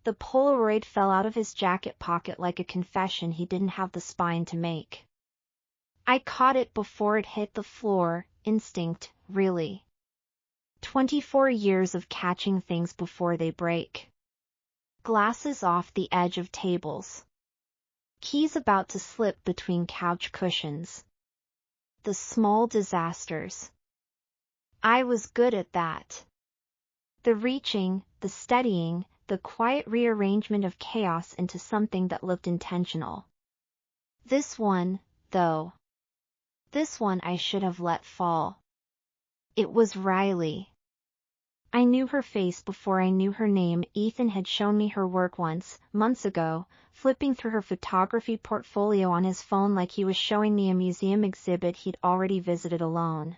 The Polaroid fell out of his jacket pocket like a confession he didn't have the spine to make. I caught it before it hit the floor. Instinct, really. 24 years of catching things before they break. Glasses off the edge of tables. Keys about to slip between couch cushions. The small disasters. I was good at that. The reaching, the steadying, the quiet rearrangement of chaos into something that looked intentional. This one, though. This one I should have let fall. It was Riley. I knew her face before I knew her name. Ethan had shown me her work once, months ago, flipping through her photography portfolio on his phone like he was showing me a museum exhibit he'd already visited alone.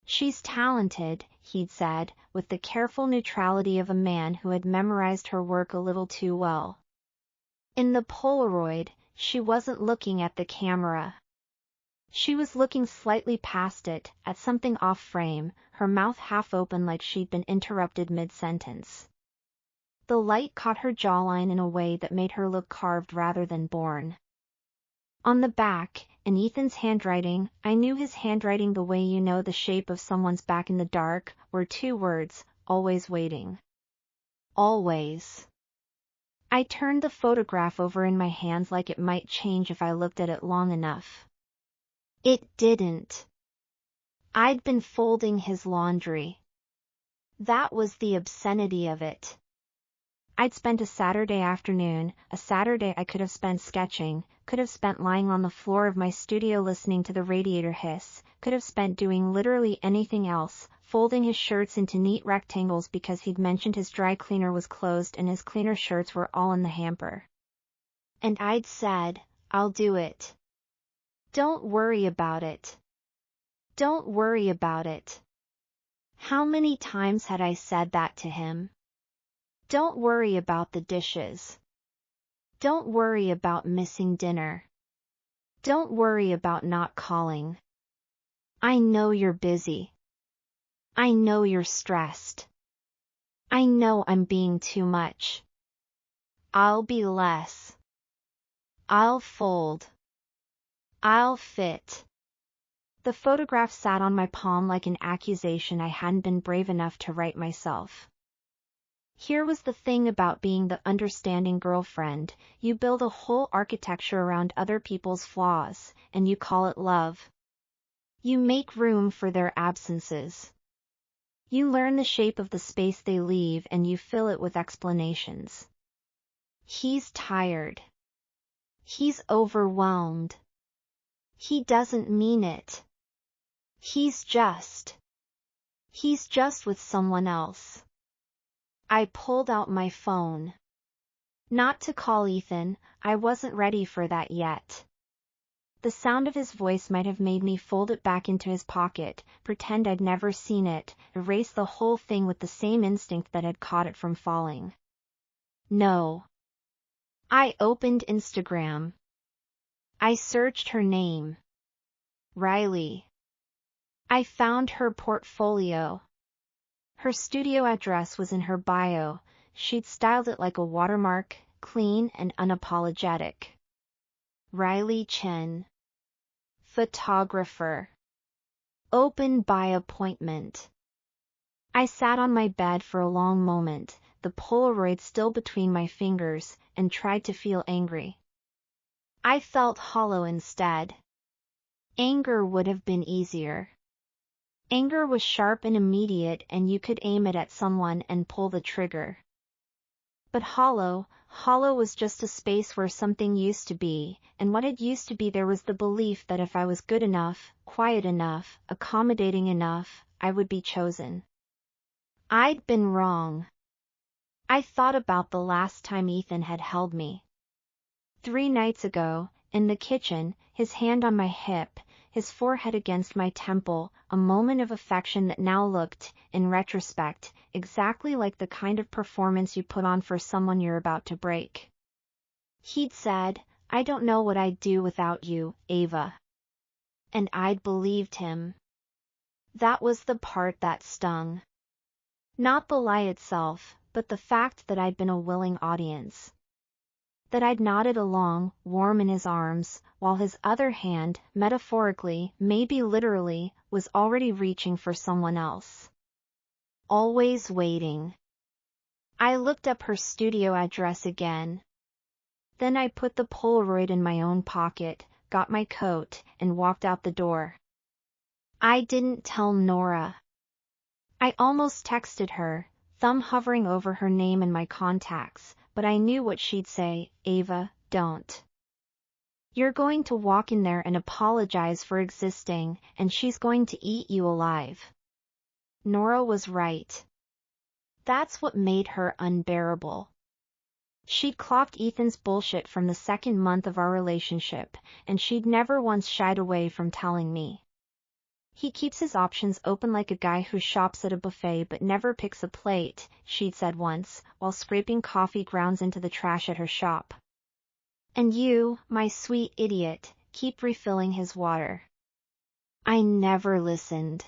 She's talented, he'd said, with the careful neutrality of a man who had memorized her work a little too well. In the Polaroid, she wasn't looking at the camera. She was looking slightly past it, at something off-frame, her mouth half open like she'd been interrupted mid-sentence. The light caught her jawline in a way that made her look carved rather than born. On the back, in Ethan's handwriting, I knew his handwriting the way you know the shape of someone's back in the dark, were 2 words, always waiting. Always. I turned the photograph over in my hands like it might change if I looked at it long enough. It didn't. I'd been folding his laundry. That was the obscenity of it. I'd spent a Saturday afternoon, a Saturday I could have spent sketching, could have spent lying on the floor of my studio listening to the radiator hiss, could have spent doing literally anything else, folding his shirts into neat rectangles because he'd mentioned his dry cleaner was closed and his cleaner shirts were all in the hamper. And I'd said, I'll do it. Don't worry about it. Don't worry about it. How many times had I said that to him? Don't worry about the dishes. Don't worry about missing dinner. Don't worry about not calling. I know you're busy. I know you're stressed. I know I'm being too much. I'll be less. I'll fold. I'll fit. The photograph sat on my palm like an accusation I hadn't been brave enough to write myself. Here was the thing about being the understanding girlfriend, you build a whole architecture around other people's flaws, and you call it love. You make room for their absences. You learn the shape of the space they leave and you fill it with explanations. He's tired. He's overwhelmed. He doesn't mean it. He's just with someone else. I pulled out my phone. Not to call Ethan, I wasn't ready for that yet. The sound of his voice might have made me fold it back into his pocket, pretend I'd never seen it, erase the whole thing with the same instinct that had caught it from falling. No. I opened Instagram. I searched her name. Riley. I found her portfolio. Her studio address was in her bio. She'd styled it like a watermark, clean and unapologetic. Riley Chen. Photographer. Open by appointment. I sat on my bed for a long moment, the Polaroid still between my fingers, and tried to feel angry. I felt hollow instead. Anger would have been easier. Anger was sharp and immediate and you could aim it at someone and pull the trigger. But hollow was just a space where something used to be, and what it used to be there was the belief that if I was good enough, quiet enough, accommodating enough, I would be chosen. I'd been wrong. I thought about the last time Ethan had held me. 3 nights ago, in the kitchen, his hand on my hip, his forehead against my temple, a moment of affection that now looked, in retrospect, exactly like the kind of performance you put on for someone you're about to break. He'd said, I don't know what I'd do without you, Ava. And I'd believed him. That was the part that stung. Not the lie itself, but the fact that I'd been a willing audience. That I'd nodded along, warm in his arms, while his other hand, metaphorically, maybe literally, was already reaching for someone else. Always waiting. I looked up her studio address again. Then I put the Polaroid in my own pocket, got my coat, and walked out the door. I didn't tell Nora. I almost texted her, thumb hovering over her name in my contacts, but I knew what she'd say. Ava, don't. You're going to walk in there and apologize for existing, and she's going to eat you alive. Nora was right. That's what made her unbearable. She'd clocked Ethan's bullshit from the second month of our relationship, and she'd never once shied away from telling me. He keeps his options open like a guy who shops at a buffet but never picks a plate, she'd said once, while scraping coffee grounds into the trash at her shop. And you, my sweet idiot, keep refilling his water. I never listened.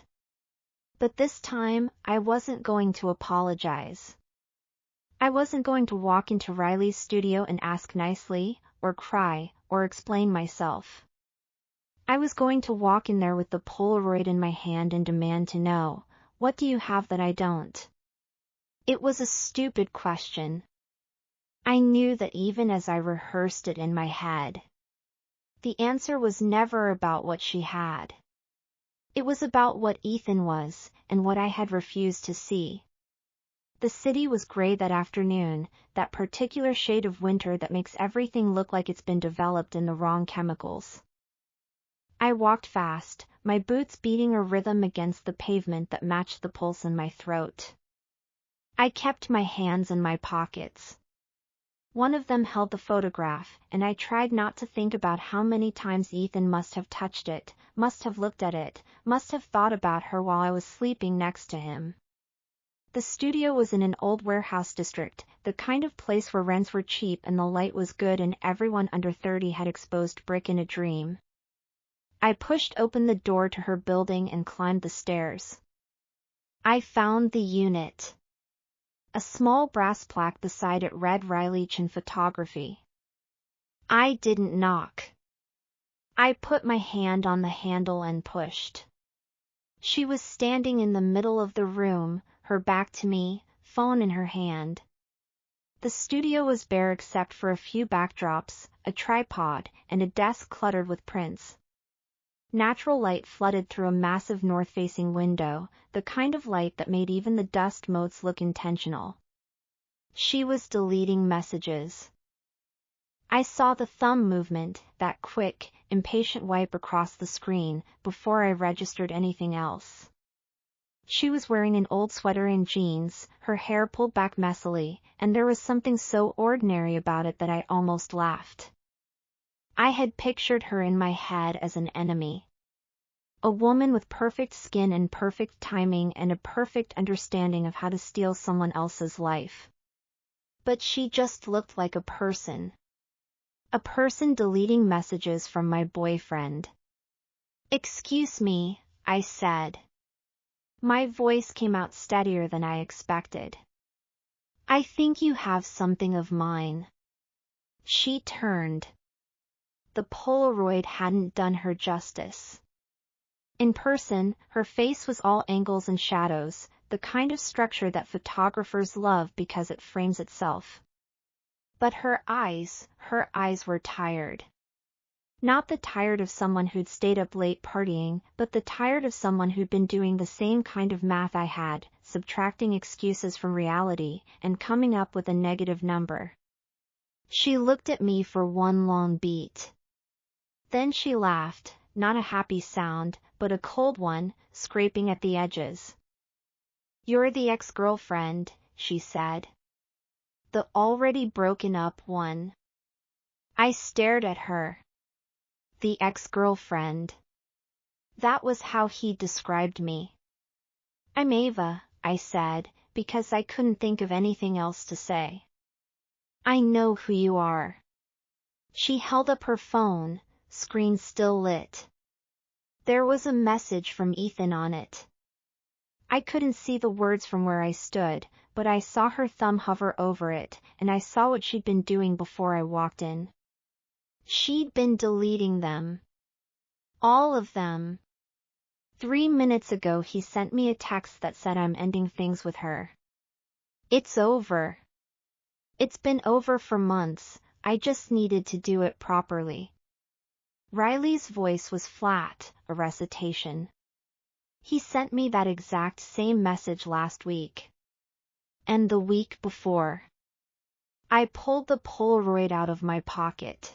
But this time, I wasn't going to apologize. I wasn't going to walk into Riley's studio and ask nicely, or cry, or explain myself. I was going to walk in there with the Polaroid in my hand and demand to know, what do you have that I don't? It was a stupid question. I knew that even as I rehearsed it in my head. The answer was never about what she had. It was about what Ethan was, and what I had refused to see. The city was gray that afternoon, that particular shade of winter that makes everything look like it's been developed in the wrong chemicals. I walked fast, my boots beating a rhythm against the pavement that matched the pulse in my throat. I kept my hands in my pockets. One of them held the photograph, and I tried not to think about how many times Ethan must have touched it, must have looked at it, must have thought about her while I was sleeping next to him. The studio was in an old warehouse district, the kind of place where rents were cheap and the light was good and everyone under 30 had exposed brick in a dream. I pushed open the door to her building and climbed the stairs. I found the unit. A small brass plaque beside it read Riley Chin Photography. I didn't knock. I put my hand on the handle and pushed. She was standing in the middle of the room, her back to me, phone in her hand. The studio was bare except for a few backdrops, a tripod, and a desk cluttered with prints. Natural light flooded through a massive north-facing window, the kind of light that made even the dust motes look intentional. She was deleting messages. I saw the thumb movement, that quick, impatient wipe across the screen, before I registered anything else. She was wearing an old sweater and jeans, her hair pulled back messily, and there was something so ordinary about it that I almost laughed. I had pictured her in my head as an enemy. A woman with perfect skin and perfect timing and a perfect understanding of how to steal someone else's life. But she just looked like a person. A person deleting messages from my boyfriend. "Excuse me," I said. My voice came out steadier than I expected. "I think you have something of mine." She turned. The Polaroid hadn't done her justice. In person, her face was all angles and shadows, the kind of structure that photographers love because it frames itself. But her eyes were tired. Not the tired of someone who'd stayed up late partying, but the tired of someone who'd been doing the same kind of math I had, subtracting excuses from reality, and coming up with a negative number. She looked at me for one long beat. Then she laughed, not a happy sound, but a cold one, scraping at the edges. "You're the ex-girlfriend," she said. "The already broken up one." I stared at her. The ex-girlfriend. That was how he described me. "I'm Ava," I said, because I couldn't think of anything else to say. "I know who you are." She held up her phone, screen still lit. There was a message from Ethan on it. I couldn't see the words from where I stood, but I saw her thumb hover over it, and I saw what she'd been doing before I walked in. She'd been deleting them. All of them. 3 minutes ago he sent me a text that said I'm ending things with her. It's over. It's been over for months, I just needed to do it properly. Riley's voice was flat, a recitation. He sent me that exact same message last week. And the week before. I pulled the Polaroid out of my pocket.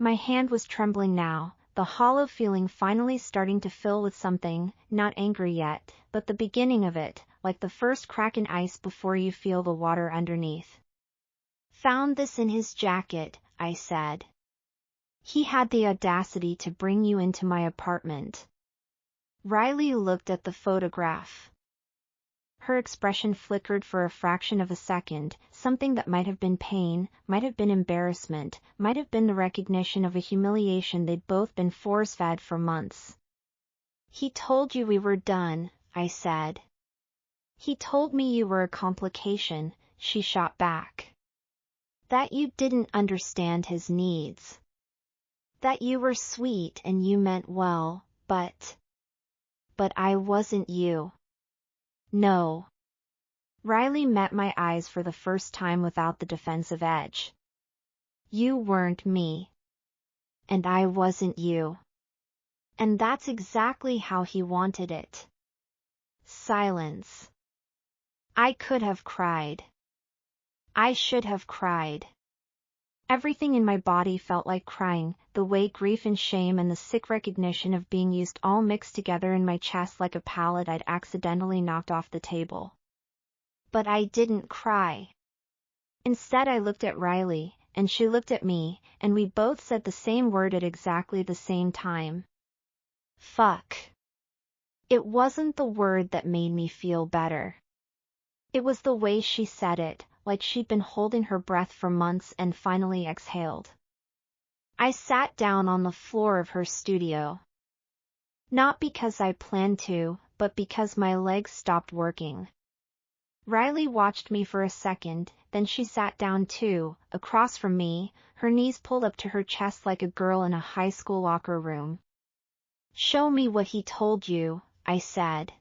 My hand was trembling now, the hollow feeling finally starting to fill with something, not angry yet, but the beginning of it, like the first crack in ice before you feel the water underneath. Found this in his jacket, I said. He had the audacity to bring you into my apartment. Riley looked at the photograph. Her expression flickered for a fraction of a second, something that might have been pain, might have been embarrassment, might have been the recognition of a humiliation they'd both been force-fed for months. He told you we were done, I said. He told me you were a complication, she shot back. That you didn't understand his needs. That you were sweet and you meant well, but I wasn't you. No. Riley met my eyes for the first time without the defensive edge. You weren't me. And I wasn't you. And that's exactly how he wanted it. Silence. I could have cried. I should have cried. Everything in my body felt like crying, the way grief and shame and the sick recognition of being used all mixed together in my chest like a pallet I'd accidentally knocked off the table. But I didn't cry. Instead I looked at Riley, and she looked at me, and we both said the same word at exactly the same time. Fuck. It wasn't the word that made me feel better. It was the way she said it, like she'd been holding her breath for months and finally exhaled. I sat down on the floor of her studio. Not because I planned to, but because my legs stopped working. Riley watched me for a second, then she sat down too, across from me, her knees pulled up to her chest like a girl in a high school locker room. Show me what he told you, I said.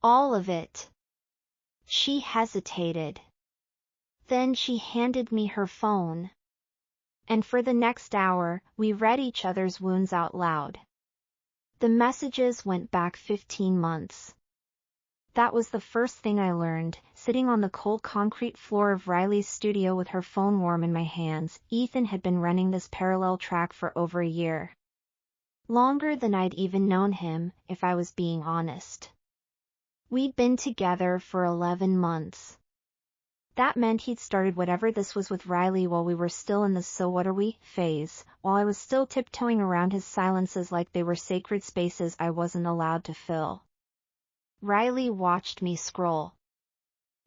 All of it. She hesitated. Then she handed me her phone. And for the next hour, we read each other's wounds out loud. The messages went back 15 months. That was the first thing I learned, sitting on the cold concrete floor of Riley's studio with her phone warm in my hands. Ethan had been running this parallel track for over a year. Longer than I'd even known him, if I was being honest. We'd been together for 11 months. That meant he'd started whatever this was with Riley while we were still in the so what are we phase, while I was still tiptoeing around his silences like they were sacred spaces I wasn't allowed to fill. Riley watched me scroll.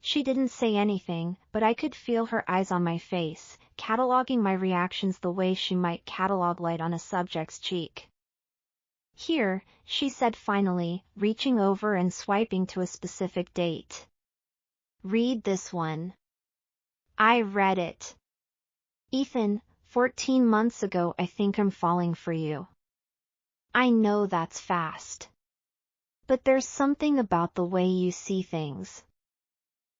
She didn't say anything, but I could feel her eyes on my face, cataloging my reactions the way she might catalog light on a subject's cheek. Here, she said finally, reaching over and swiping to a specific date. Read this one. I read it. Ethan, 14 months ago I think I'm falling for you. I know that's fast. But there's something about the way you see things.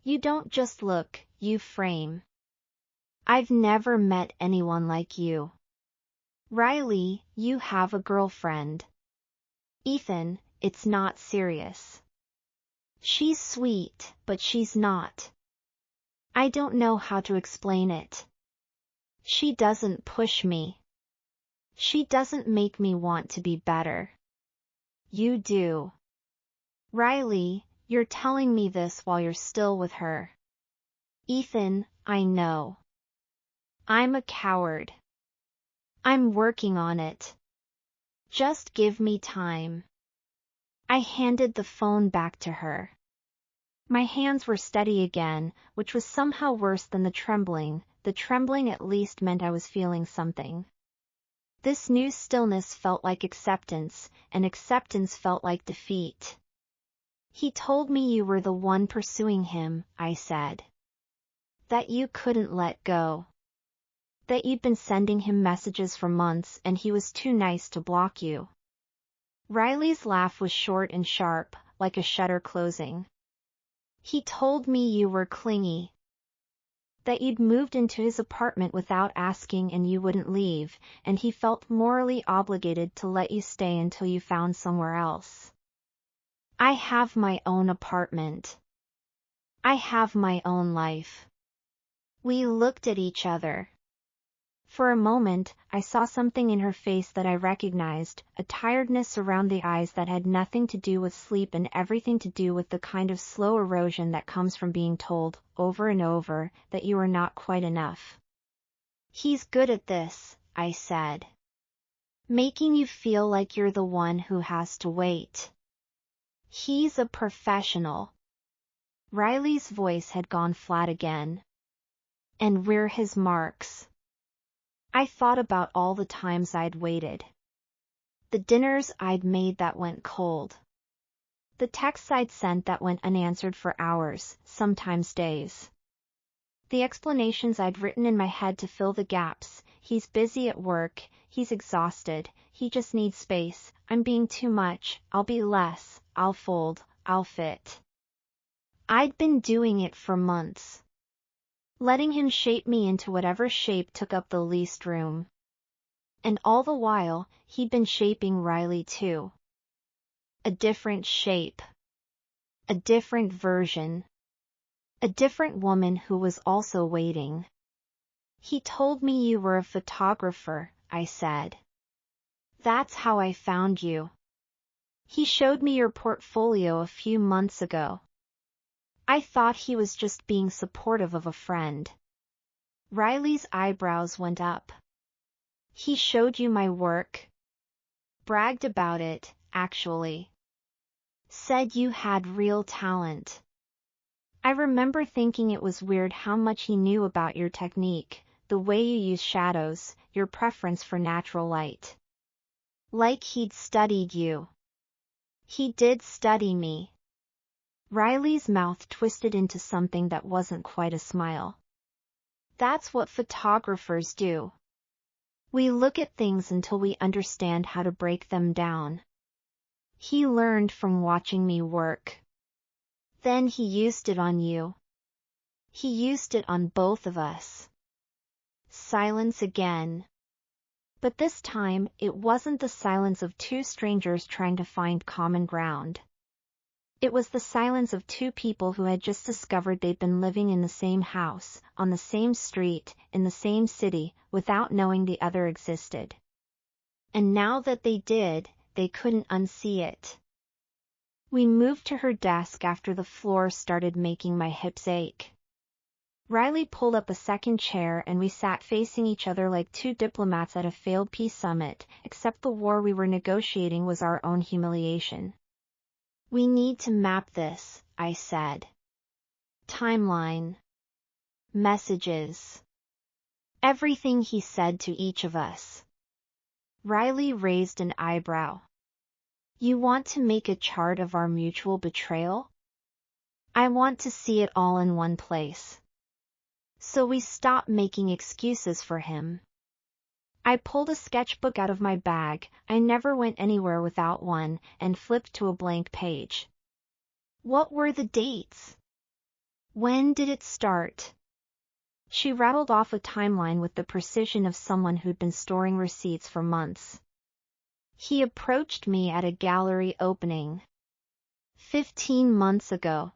You don't just look, you frame. I've never met anyone like you. Riley, you have a girlfriend. Ethan, it's not serious. She's sweet, but she's not. I don't know how to explain it. She doesn't push me. She doesn't make me want to be better. You do. Riley, you're telling me this while you're still with her. Ethan, I know. I'm a coward. I'm working on it. Just give me time. I handed the phone back to her. My hands were steady again, which was somehow worse than the trembling. The trembling at least meant I was feeling something. This new stillness felt like acceptance, and acceptance felt like defeat. He told me you were the one pursuing him, I said. That you couldn't let go. That you'd been sending him messages for months and he was too nice to block you. Riley's laugh was short and sharp, like a shutter closing. He told me you were clingy. That you'd moved into his apartment without asking and you wouldn't leave, and he felt morally obligated to let you stay until you found somewhere else. I have my own apartment. I have my own life. We looked at each other. For a moment, I saw something in her face that I recognized, a tiredness around the eyes that had nothing to do with sleep and everything to do with the kind of slow erosion that comes from being told, over and over, that you are not quite enough. He's good at this, I said. Making you feel like you're the one who has to wait. He's a professional. Riley's voice had gone flat again. And we're his marks. I thought about all the times I'd waited. The dinners I'd made that went cold. The texts I'd sent that went unanswered for hours, sometimes days. The explanations I'd written in my head to fill the gaps. He's busy at work, he's exhausted, he just needs space, I'm being too much, I'll be less, I'll fold, I'll fit. I'd been doing it for months. Letting him shape me into whatever shape took up the least room. And all the while, he'd been shaping Riley too. A different shape. A different version. A different woman who was also waiting. He told me you were a photographer, I said. That's how I found you. He showed me your portfolio a few months ago. I thought he was just being supportive of a friend. Riley's eyebrows went up. He showed you my work? Bragged about it, actually. Said you had real talent. I remember thinking it was weird how much he knew about your technique, the way you use shadows, your preference for natural light. Like he'd studied you. He did study me. Riley's mouth twisted into something that wasn't quite a smile. That's what photographers do. We look at things until we understand how to break them down. He learned from watching me work. Then he used it on you. He used it on both of us. Silence again. But this time, it wasn't the silence of two strangers trying to find common ground. It was the silence of two people who had just discovered they'd been living in the same house, on the same street, in the same city, without knowing the other existed. And now that they did, they couldn't unsee it. We moved to her desk after the floor started making my hips ache. Riley pulled up a second chair and we sat facing each other like two diplomats at a failed peace summit, except the war we were negotiating was our own humiliation. We need to map this, I said. Timeline. Messages. Everything he said to each of us. Riley raised an eyebrow. You want to make a chart of our mutual betrayal? I want to see it all in one place. So we stop making excuses for him. I pulled a sketchbook out of my bag, I never went anywhere without one, and flipped to a blank page. What were the dates? When did it start? She rattled off a timeline with the precision of someone who'd been storing receipts for months. He approached me at a gallery opening. 15 months ago.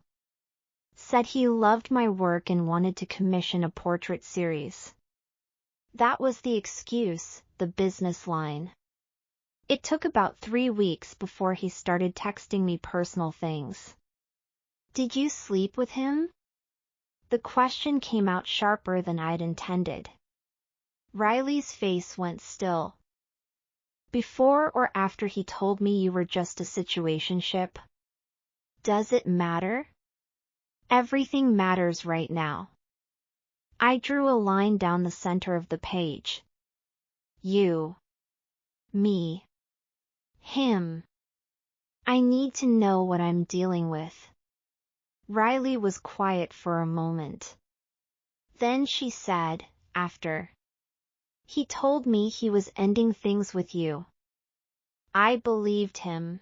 Said he loved my work and wanted to commission a portrait series. That was the excuse, the business line. It took about 3 weeks before he started texting me personal things. Did you sleep with him? The question came out sharper than I'd intended. Riley's face went still. Before or after he told me you were just a situationship? Does it matter? Everything matters right now. I drew a line down the center of the page. You. Me. Him. I need to know what I'm dealing with. Riley was quiet for a moment. Then she said, after. He told me he was ending things with you. I believed him.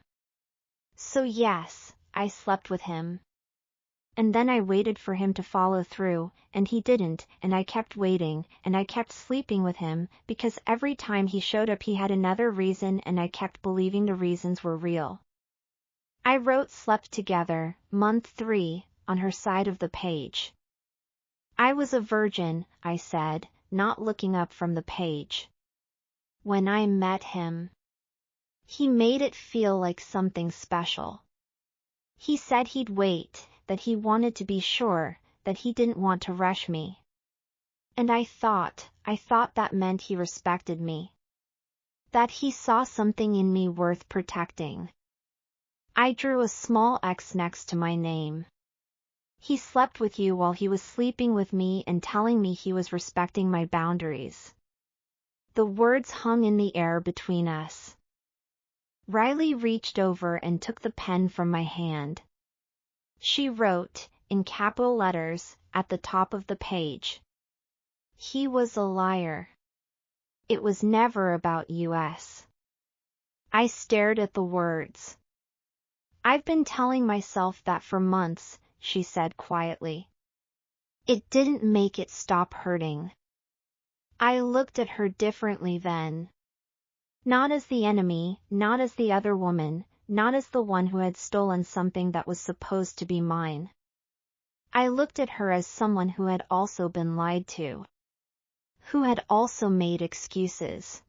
So yes, I slept with him. And then I waited for him to follow through, and he didn't, and I kept waiting, and I kept sleeping with him, because every time he showed up he had another reason, and I kept believing the reasons were real. I wrote slept together, month 3, on her side of the page. I was a virgin, I said, not looking up from the page. When I met him, he made it feel like something special. He said he'd wait, that he wanted to be sure, that he didn't want to rush me. And I thought that meant he respected me. That he saw something in me worth protecting. I drew a small X next to my name. He slept with you while he was sleeping with me and telling me he was respecting my boundaries. The words hung in the air between us. Riley reached over and took the pen from my hand. She wrote, in capital letters, at the top of the page. He was a liar. It was never about us. I stared at the words. I've been telling myself that for months, she said quietly. It didn't make it stop hurting. I looked at her differently then. Not as the enemy, not as the other woman, not as the one who had stolen something that was supposed to be mine. I looked at her as someone who had also been lied to. Who had also made excuses.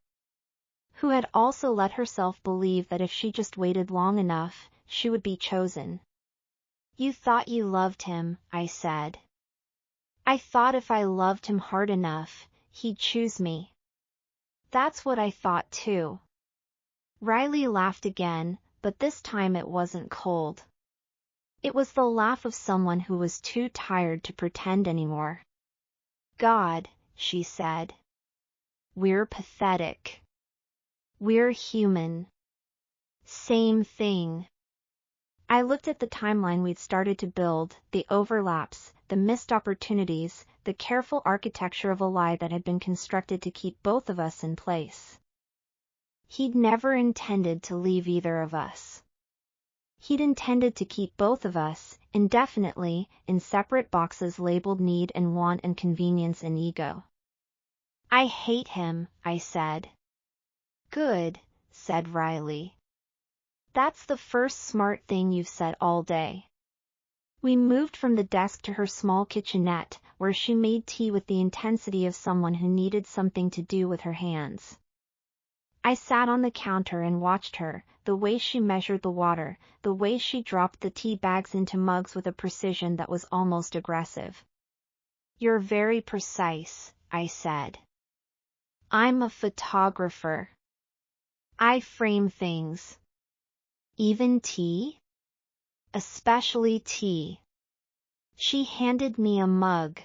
Who had also let herself believe that if she just waited long enough, she would be chosen. You thought you loved him, I said. I thought if I loved him hard enough, he'd choose me. That's what I thought too. Riley laughed again, but this time it wasn't cold. It was the laugh of someone who was too tired to pretend anymore. God, she said. We're pathetic. We're human. Same thing. I looked at the timeline we'd started to build, the overlaps, the missed opportunities, the careful architecture of a lie that had been constructed to keep both of us in place. He'd never intended to leave either of us. He'd intended to keep both of us, indefinitely, in separate boxes labeled need and want and convenience and ego. I hate him, I said. Good, said Riley. That's the first smart thing you've said all day. We moved from the desk to her small kitchenette, where she made tea with the intensity of someone who needed something to do with her hands. I sat on the counter and watched her, the way she measured the water, the way she dropped the tea bags into mugs with a precision that was almost aggressive. You're very precise, I said. I'm a photographer. I frame things. Even tea? Especially tea. She handed me a mug.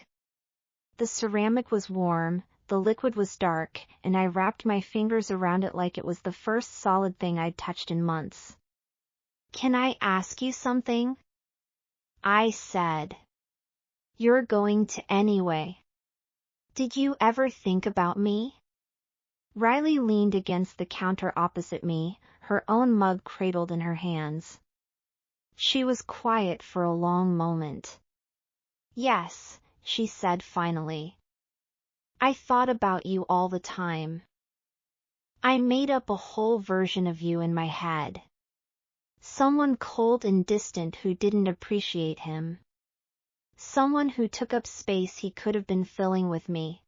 The ceramic was warm, the liquid was dark, and I wrapped my fingers around it like it was the first solid thing I'd touched in months. Can I ask you something? I said. You're going to anyway. Did you ever think about me? Riley leaned against the counter opposite me, her own mug cradled in her hands. She was quiet for a long moment. Yes, she said finally. I thought about you all the time. I made up a whole version of you in my head. Someone cold and distant who didn't appreciate him. Someone who took up space he could have been filling with me.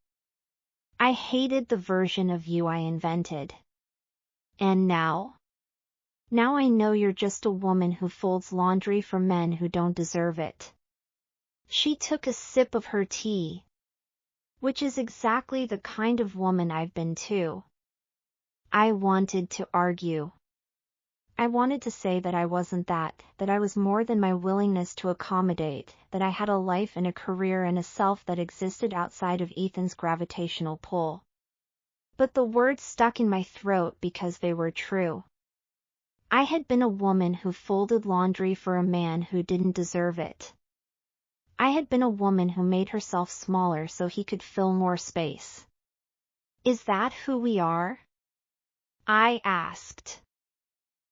I hated the version of you I invented. And now? Now I know you're just a woman who folds laundry for men who don't deserve it. She took a sip of her tea. Which is exactly the kind of woman I've been too. I wanted to argue. I wanted to say that I wasn't that I was more than my willingness to accommodate, that I had a life and a career and a self that existed outside of Ethan's gravitational pull. But the words stuck in my throat because they were true. I had been a woman who folded laundry for a man who didn't deserve it. I had been a woman who made herself smaller so he could fill more space. Is that who we are? I asked.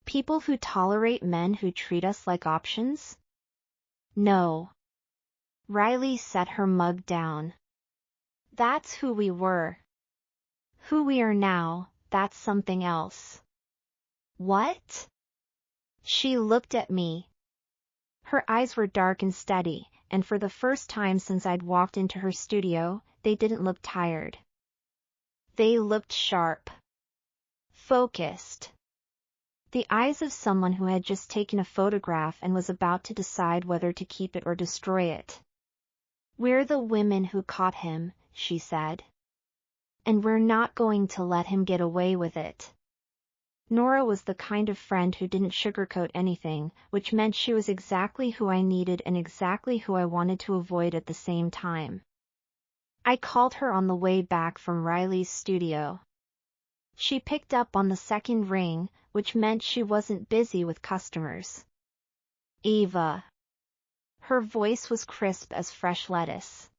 People who tolerate men who treat us like options? No. Riley set her mug down. That's who we were. Who we are now, that's something else. What? She looked at me. Her eyes were dark and steady, and for the first time since I'd walked into her studio, they didn't look tired. They looked sharp. Focused. The eyes of someone who had just taken a photograph and was about to decide whether to keep it or destroy it. We're the women who caught him, she said. And we're not going to let him get away with it. Nora was the kind of friend who didn't sugarcoat anything, which meant she was exactly who I needed and exactly who I wanted to avoid at the same time. I called her on the way back from Riley's studio. She picked up on the second ring, which meant she wasn't busy with customers. Eva. Her voice was crisp as fresh lettuce.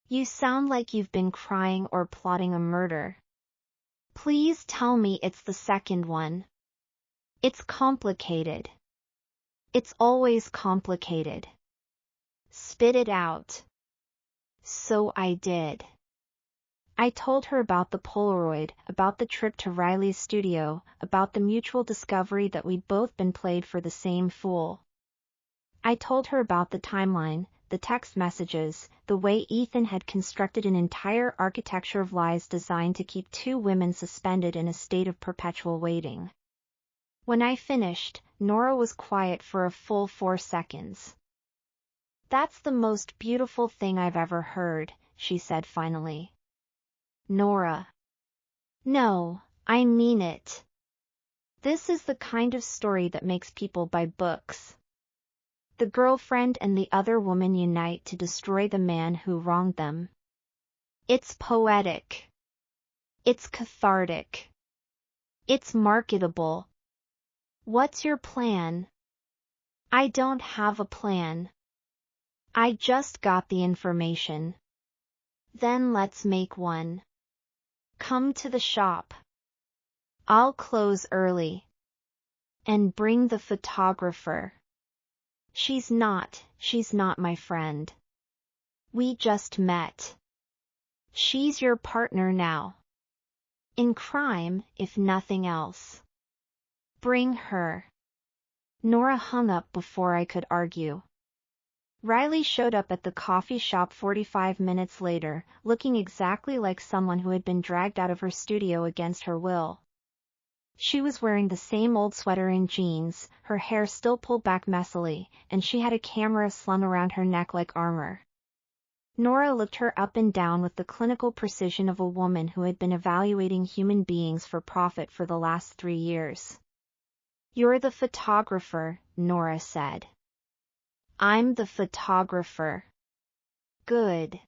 You sound like you've been crying or plotting a murder. Please tell me it's the second one. It's complicated. It's always complicated. Spit it out. So I did. I told her about the Polaroid, about the trip to Riley's studio, about the mutual discovery that we'd both been played for the same fool. I told her about the timeline, the text messages, the way Ethan had constructed an entire architecture of lies designed to keep two women suspended in a state of perpetual waiting. When I finished, Nora was quiet for a full 4 seconds. That's the most beautiful thing I've ever heard, she said finally. Nora. No, I mean it. This is the kind of story that makes people buy books. The girlfriend and the other woman unite to destroy the man who wronged them. It's poetic. It's cathartic. It's marketable. What's your plan? I don't have a plan. I just got the information. Then let's make one. Come to the shop. I'll close early. And bring the photographer. She's not my friend. We just met. She's your partner now. In crime, if nothing else. Bring her. Nora hung up before I could argue. Riley showed up at the coffee shop 45 minutes later, looking exactly like someone who had been dragged out of her studio against her will. She was wearing the same old sweater and jeans, her hair still pulled back messily, and she had a camera slung around her neck like armor. Nora looked her up and down with the clinical precision of a woman who had been evaluating human beings for profit for the last 3 years. You're the photographer, Nora said. I'm the photographer. Good.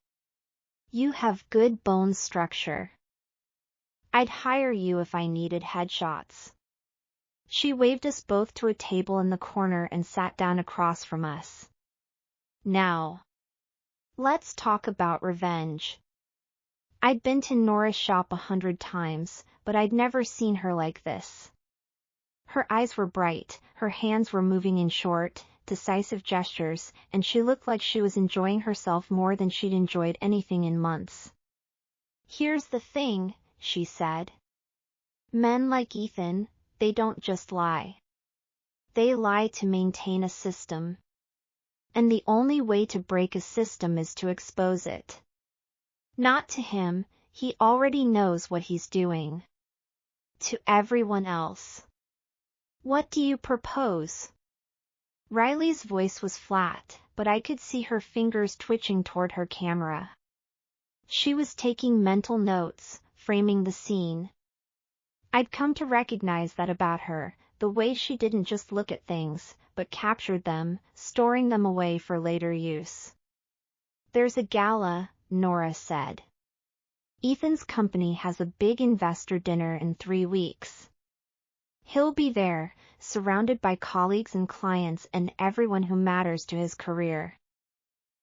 You have good bone structure. I'd hire you if I needed headshots. She waved us both to a table in the corner and sat down across from us. Now, let's talk about revenge. I'd been to Nora's shop 100 times, but I'd never seen her like this. Her eyes were bright, her hands were moving in short, decisive gestures, and she looked like she was enjoying herself more than she'd enjoyed anything in months. Here's the thing, she said. Men like Ethan, they don't just lie. They lie to maintain a system. And the only way to break a system is to expose it. Not to him, he already knows what he's doing. To everyone else. What do you propose? Riley's voice was flat, but I could see her fingers twitching toward her camera. She was taking mental notes, framing the scene. I'd come to recognize that about her, the way she didn't just look at things, but captured them, storing them away for later use. There's a gala, Nora said. Ethan's company has a big investor dinner in 3 weeks. He'll be there, surrounded by colleagues and clients and everyone who matters to his career.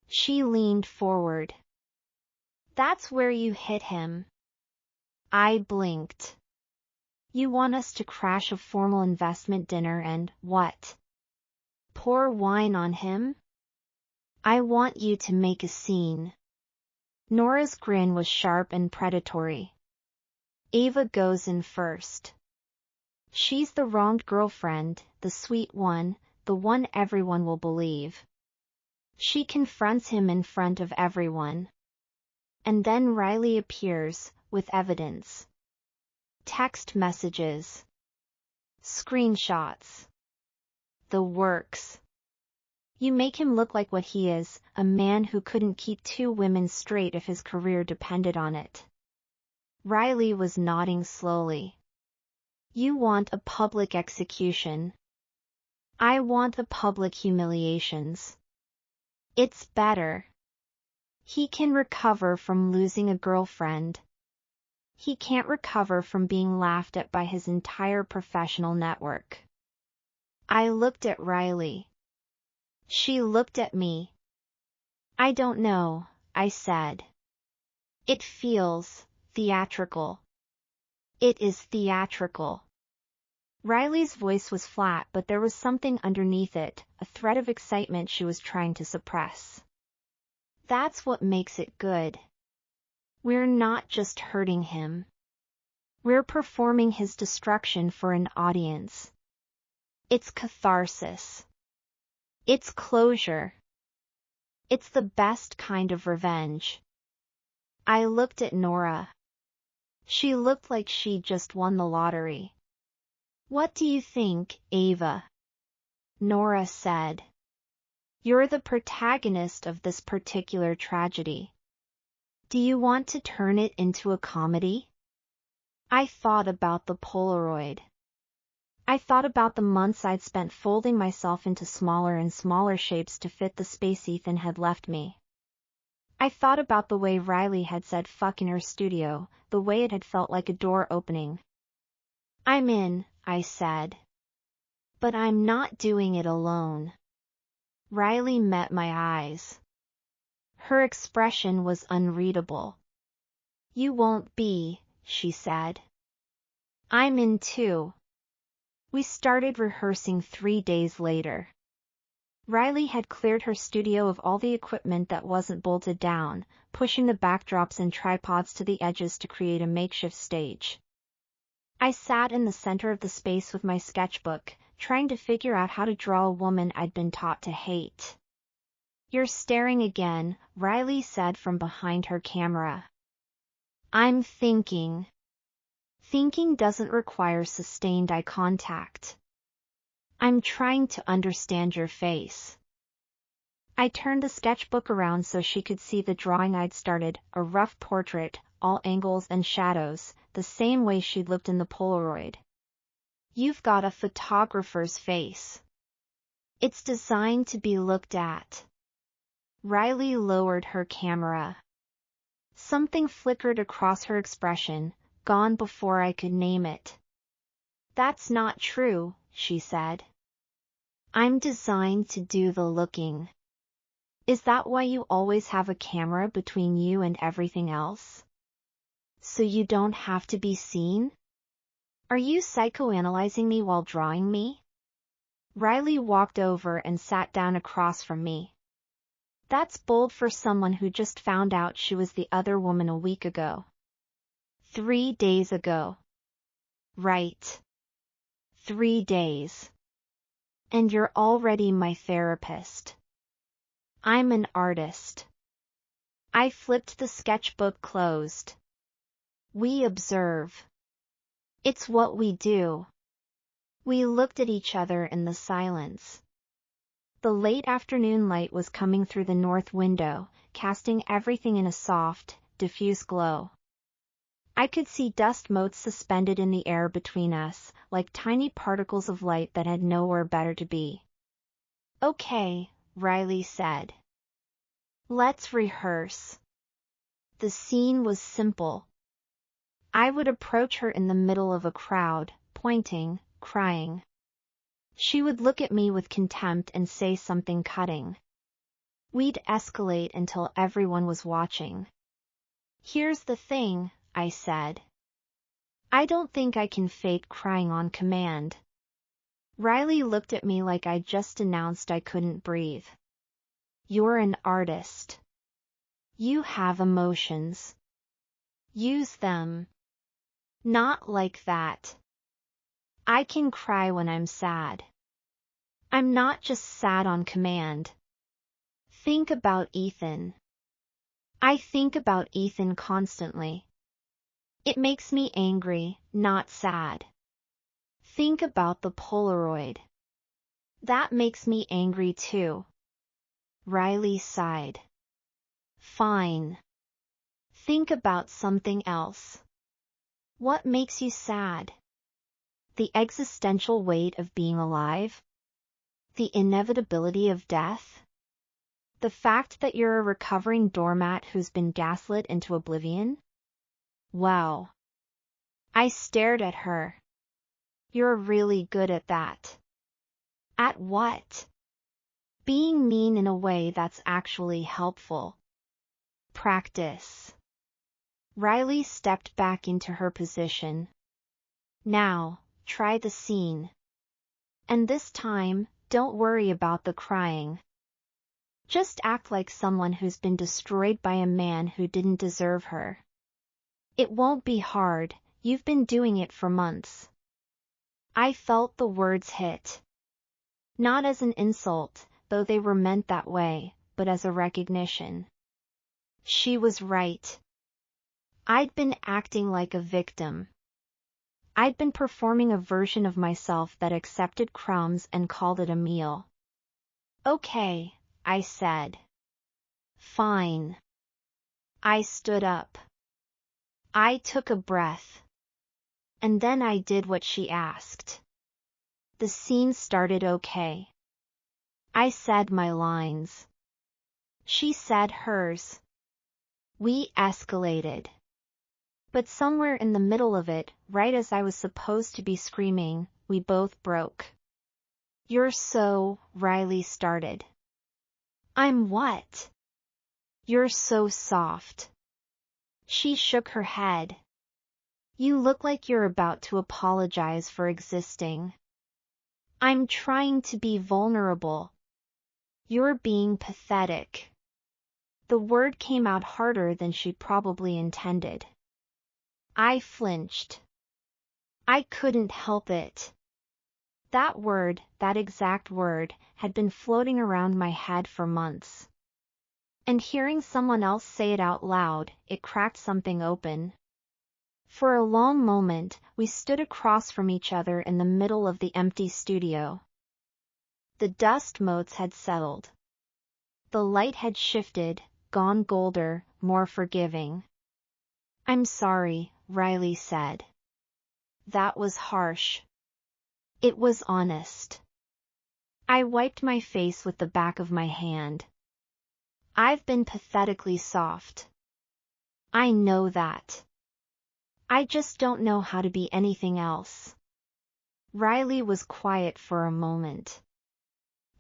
She leaned forward. That's where you hit him. I blinked. You want us to crash a formal investment dinner and, what? Pour wine on him? I want you to make a scene. Nora's grin was sharp and predatory. Ava goes in first. She's the wronged girlfriend, the sweet one, the one everyone will believe. She confronts him in front of everyone. And then Riley appears, with evidence. Text messages. Screenshots. The works. You make him look like what he is, a man who couldn't keep two women straight if his career depended on it. Riley was nodding slowly. You want a public execution. I want the public humiliations. It's better. He can recover from losing a girlfriend. He can't recover from being laughed at by his entire professional network. I looked at Riley. She looked at me. I don't know, I said. It feels theatrical. It is theatrical. Riley's voice was flat, but there was something underneath it, a thread of excitement she was trying to suppress. That's what makes it good. We're not just hurting him. We're performing his destruction for an audience. It's catharsis. It's closure. It's the best kind of revenge. I looked at Nora. She looked like she'd just won the lottery. What do you think, Ava? Nora said. You're the protagonist of this particular tragedy. Do you want to turn it into a comedy? I thought about the Polaroid. I thought about the months I'd spent folding myself into smaller and smaller shapes to fit the space Ethan had left me. I thought about the way Riley had said fuck in her studio, the way it had felt like a door opening. I'm in, I said. But I'm not doing it alone. Riley met my eyes. Her expression was unreadable. You won't be, she said. I'm in too. We started rehearsing 3 days later. Riley had cleared her studio of all the equipment that wasn't bolted down, pushing the backdrops and tripods to the edges to create a makeshift stage. I sat in the center of the space with my sketchbook, trying to figure out how to draw a woman I'd been taught to hate. You're staring again, Riley said from behind her camera. I'm thinking. Thinking doesn't require sustained eye contact. I'm trying to understand your face. I turned the sketchbook around so she could see the drawing I'd started, a rough portrait, all angles and shadows, the same way she'd looked in the Polaroid. You've got a photographer's face. It's designed to be looked at. Riley lowered her camera. Something flickered across her expression, gone before I could name it. That's not true, she said. I'm designed to do the looking. Is that why you always have a camera between you and everything else? So you don't have to be seen? Are you psychoanalyzing me while drawing me? Riley walked over and sat down across from me. That's bold for someone who just found out she was the other woman a week ago. 3 days ago. Right. 3 days. And you're already my therapist. I'm an artist. I flipped the sketchbook closed. We observe. It's what we do. We looked at each other in the silence. The late afternoon light was coming through the north window, casting everything in a soft, diffuse glow. I could see dust motes suspended in the air between us, like tiny particles of light that had nowhere better to be. Okay, Riley said. Let's rehearse. The scene was simple. I would approach her in the middle of a crowd, pointing, crying. She would look at me with contempt and say something cutting. We'd escalate until everyone was watching. Here's the thing, I said. I don't think I can fake crying on command. Riley looked at me like I'd just announced I couldn't breathe. You're an artist. You have emotions. Use them. Not like that. I can cry when I'm sad. I'm not just sad on command. Think about Ethan. I think about Ethan constantly. It makes me angry, not sad. Think about the Polaroid. That makes me angry too. Riley sighed. Fine. Think about something else. What makes you sad? The existential weight of being alive? The inevitability of death? The fact that you're a recovering doormat who's been gaslit into oblivion? Wow. I stared at her. You're really good at that. At what? Being mean in a way that's actually helpful. Practice. Riley stepped back into her position. Now, try the scene. And this time, don't worry about the crying. Just act like someone who's been destroyed by a man who didn't deserve her. It won't be hard, you've been doing it for months. I felt the words hit. Not as an insult, though they were meant that way, but as a recognition. She was right. I'd been acting like a victim. I'd been performing a version of myself that accepted crumbs and called it a meal. Okay, I said. Fine. I stood up. I took a breath. And then I did what she asked. The scene started okay. I said my lines. She said hers. We escalated. But somewhere in the middle of it, right as I was supposed to be screaming, we both broke. You're so, Riley started. I'm what? You're so soft. She shook her head. You look like you're about to apologize for existing. I'm trying to be vulnerable. You're being pathetic. The word came out harder than she probably intended. I flinched. I couldn't help it. That word, that exact word, had been floating around my head for months. And hearing someone else say it out loud, it cracked something open. For a long moment, we stood across from each other in the middle of the empty studio. The dust motes had settled. The light had shifted, gone golder, more forgiving. I'm sorry, Riley said. That was harsh. It was honest. I wiped my face with the back of my hand. I've been pathetically soft. I know that. I just don't know how to be anything else. Riley was quiet for a moment.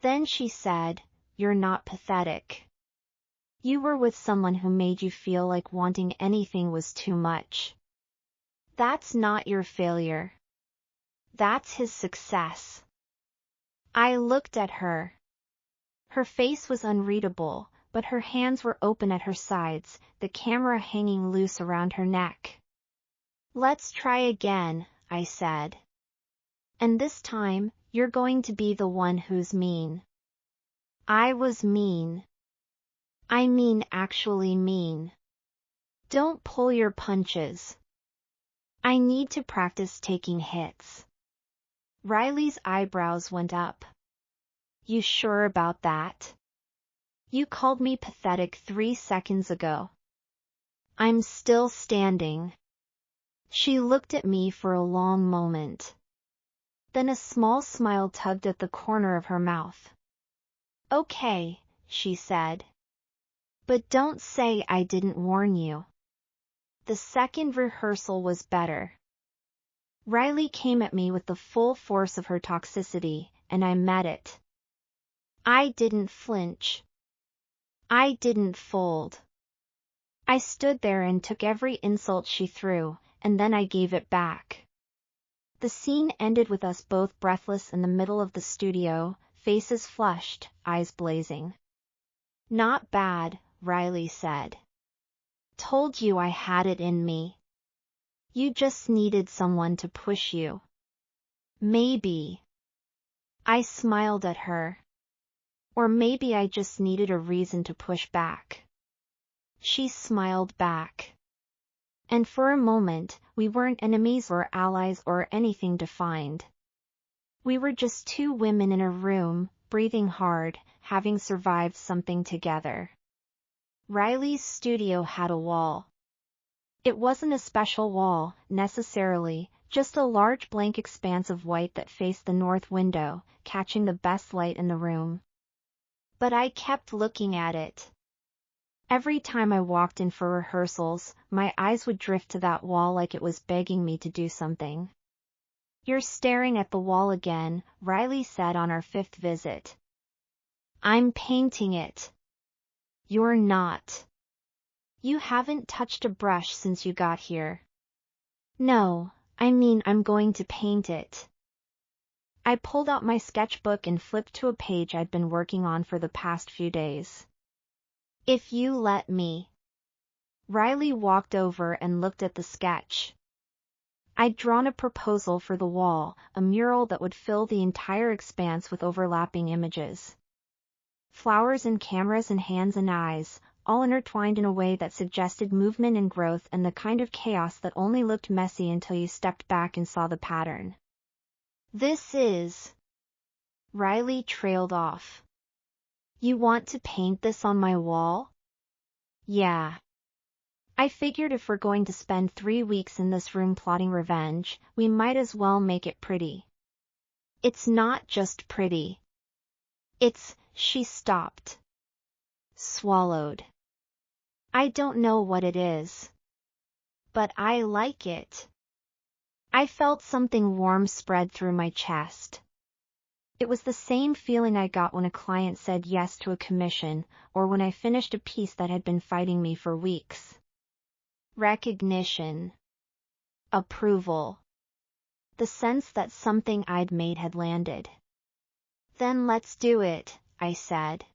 Then she said, You're not pathetic. You were with someone who made you feel like wanting anything was too much. That's not your failure. That's his success. I looked at her. Her face was unreadable, but her hands were open at her sides, the camera hanging loose around her neck. Let's try again, I said. And this time, you're going to be the one who's mean. I was mean. I mean actually mean. Don't pull your punches. I need to practice taking hits. Riley's eyebrows went up. You sure about that? You called me pathetic 3 seconds ago. I'm still standing. She looked at me for a long moment. Then a small smile tugged at the corner of her mouth. Okay, she said. But don't say I didn't warn you. The second rehearsal was better. Riley came at me with the full force of her toxicity, and I met it. I didn't flinch. I didn't fold. I stood there and took every insult she threw, and then I gave it back. The scene ended with us both breathless in the middle of the studio, faces flushed, eyes blazing. "Not bad," Riley said. "Told you I had it in me. You just needed someone to push you." "Maybe." I smiled at her. "Or maybe I just needed a reason to push back." She smiled back. And for a moment, we weren't enemies or allies or anything defined. We were just two women in a room, breathing hard, having survived something together. Riley's studio had a wall. It wasn't a special wall, necessarily, just a large blank expanse of white that faced the north window, catching the best light in the room. But I kept looking at it. Every time I walked in for rehearsals, my eyes would drift to that wall like it was begging me to do something. "You're staring at the wall again," Riley said on our 5th visit. "I'm painting it." "You're not. You haven't touched a brush since you got here." "No, I mean I'm going to paint it." I pulled out my sketchbook and flipped to a page I'd been working on for the past few days. "If you let me." Riley walked over and looked at the sketch. I'd drawn a proposal for the wall, a mural that would fill the entire expanse with overlapping images. Flowers and cameras and hands and eyes, all intertwined in a way that suggested movement and growth and the kind of chaos that only looked messy until you stepped back and saw the pattern. "This is..." Riley trailed off. "You want to paint this on my wall?" "Yeah." I figured if we're going to spend 3 weeks in this room plotting revenge, we might as well make it pretty. "It's not just pretty. It's..." She stopped. Swallowed. "I don't know what it is. But I like it." I felt something warm spread through my chest. It was the same feeling I got when a client said yes to a commission, or when I finished a piece that had been fighting me for weeks. Recognition. Approval. The sense that something I'd made had landed. "Then let's do it," I said.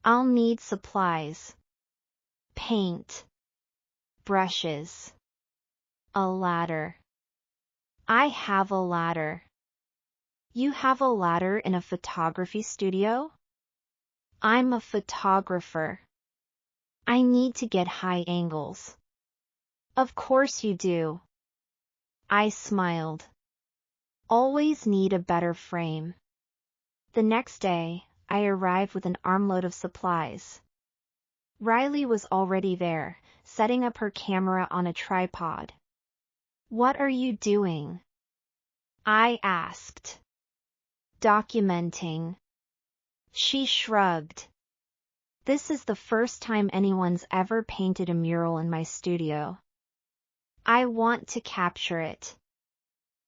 "I'll need supplies. Paint. Brushes. A ladder." "I have a ladder." "You have a ladder in a photography studio?" "I'm a photographer. I need to get high angles." "Of course you do." I smiled. "Always need a better frame." The next day, I arrived with an armload of supplies. Riley was already there, setting up her camera on a tripod. "What are you doing?" I asked. "Documenting." She shrugged. "This is the first time anyone's ever painted a mural in my studio. I want to capture it."